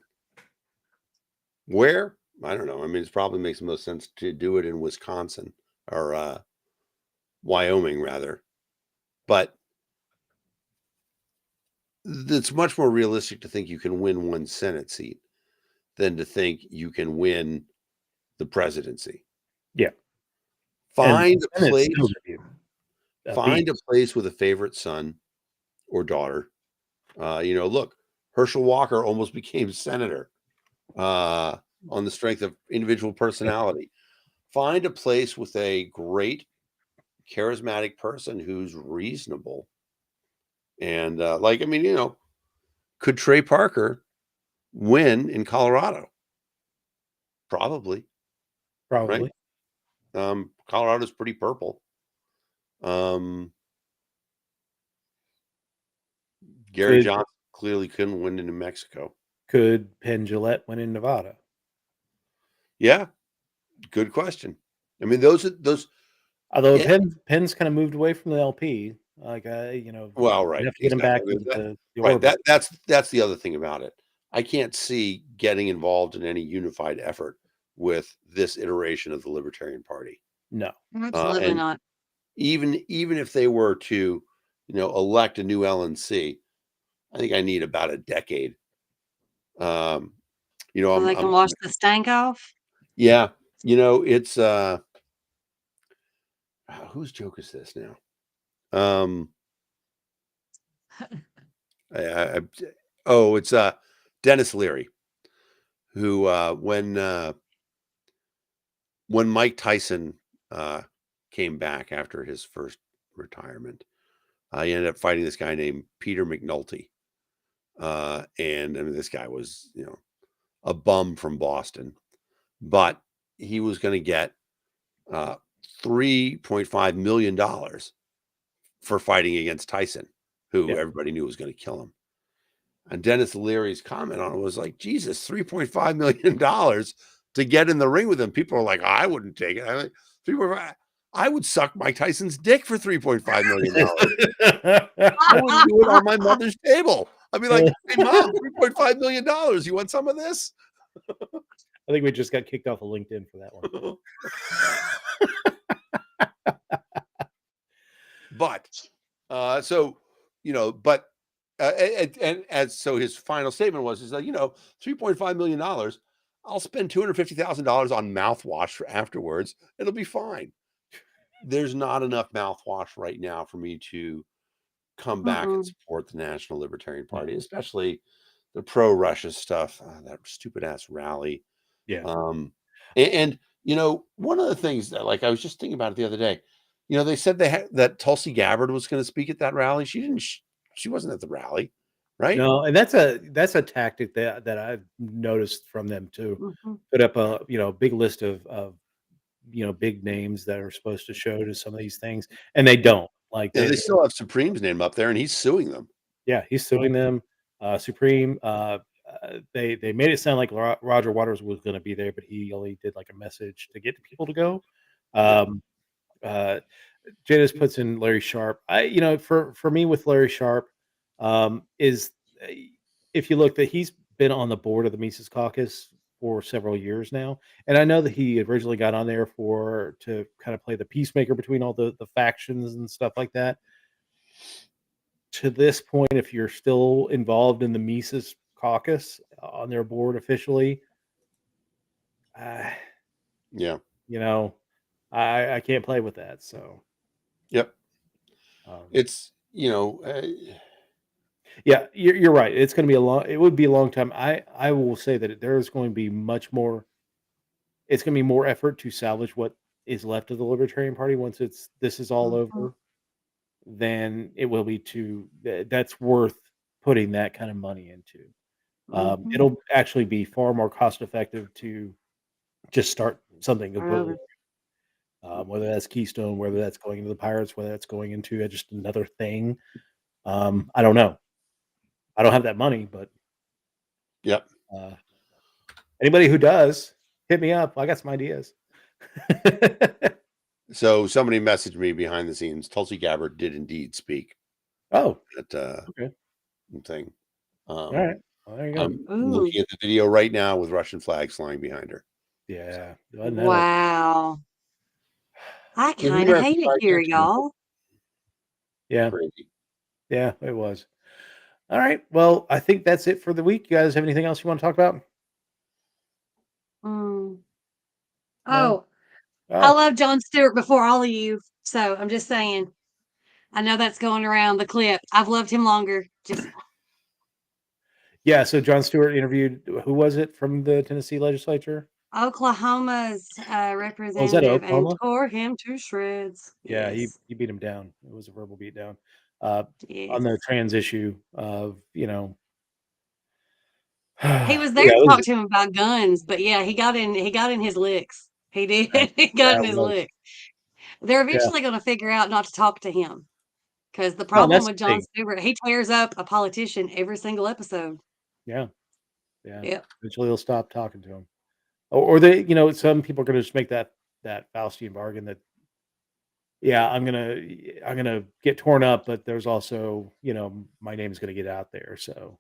Where? I don't know. I mean, it probably makes the most sense to do it in Wisconsin or Wyoming, rather. But it's much more realistic to think you can win one Senate seat than to think you can win the presidency. Yeah. Find a And it's place. still gonna be a Find a beast. place with a favorite son or daughter. Look, Herschel Walker almost became senator on the strength of individual personality. Find a place with a great, charismatic person who's reasonable. And could Trey Parker win in Colorado? Probably, right? Probably. Colorado's pretty purple. Gary Could Johnson clearly couldn't win in New Mexico. could Penn Jillette win in Nevada? Yeah, good question. I mean, those. Although Yeah, Penn's kind of moved away from the LP, like well, you right, have to get him exactly. back into the Right. orbit. That's the other thing about it. I can't see getting involved in any unified effort with this iteration of the Libertarian Party. No. Absolutely And not. even if they were to, elect a new LNC, I think I need about a decade. So I'm, they can wash the stank off. yeah, it's whose joke is this now? It's Dennis Leary, who when Mike Tyson came back after his first retirement, he ended up fighting this guy named Peter McNulty. And I mean, this guy was, a bum from Boston, but he was going to get $3.5 million for fighting against Tyson, who Yeah. everybody knew was going to kill him. And Dennis Leary's comment on it was like, Jesus, $3.5 million to get in the ring with him. People are like, I wouldn't take it. I would suck Mike Tyson's dick for $3.5 million. I wouldn't do it on my mother's table. I'd be like, hey, Mom, $3.5 million. You want some of this? I think we just got kicked off of LinkedIn for that one. But so his final statement was, like, $3.5 million, I'll spend $250,000 on mouthwash afterwards. It'll be fine. There's not enough mouthwash right now for me to come back and support the National Libertarian Party, especially the pro-Russia stuff, that stupid ass rally. Yeah. And one of the things that, like, I was just thinking about it the other day, they said that Tulsi Gabbard was going to speak at that rally. She didn't. She wasn't at the rally, right? No, and that's a tactic that I've noticed from them too. Put up a big list of big names that are supposed to show to some of these things, and they don't. Like Yeah, they still have Supreme's name up there, and he's suing them. yeah, he's suing them. Supreme. they made it sound like Roger Waters was going to be there, but he only did like a message to get people to go. Uh, Janice puts in Larry Sharp. For me with Larry Sharp, is if you look that he's been on the board of the Mises Caucus for several years now, and I know that he originally got on there to kind of play the peacemaker between all the factions and stuff like that. To this point, if you're still involved in the Mises Caucus on their board officially, Yeah. I can't play with that. So, Yep. It's yeah, you're right. It's going to be it would be a long time. I will say that there's going to be much more. It's going to be more effort to salvage what is left of the Libertarian Party once this is all over, than it will be that's worth putting that kind of money into. It'll actually be far more cost effective to just start something completely. Whether that's Keystone, whether that's going into the Pirates, whether that's going into just another thing. I don't know. I don't have that money, but yep. Anybody who does, hit me up. I got some ideas. So somebody messaged me behind the scenes. Tulsi Gabbard did indeed speak. Oh, at okay. Thing. All right. Well, there you go. I'm looking at the video right now with Russian flags flying behind her. Yeah. Wow. I kind of hate it here, y'all. Yeah. Crazy. Yeah, it was. All right. Well, I think that's it for the week. You guys have anything else you want to talk about? No? Oh. I love Jon Stewart before all of you. So I'm just saying. I know that's going around the clip. I've loved him longer. Yeah, so Jon Stewart interviewed, who was it from the Tennessee legislature? Oklahoma's representative and tore him to shreds. Yeah, yes. he beat him down. It was a verbal beat down. Yes. On the trans issue of, he was there to talk to him about guns, but yeah, he got in his licks. He did. He got in his licks. They're eventually going to figure out not to talk to him. Because the problem with Jon Stewart, he tears up a politician every single episode. Yeah. Yep. Eventually he'll stop talking to him. Or they, some people are going to just make that Faustian bargain that, yeah, I'm gonna get torn up, but there's also, my name's gonna get out there. So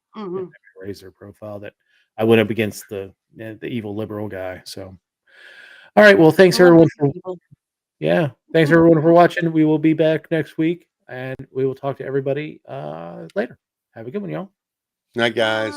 raise their profile that I went up against the evil liberal guy. So, all right. Well, thanks everyone thanks everyone for watching. We will be back next week, and we will talk to everybody later. Have a good one, y'all. Night, guys.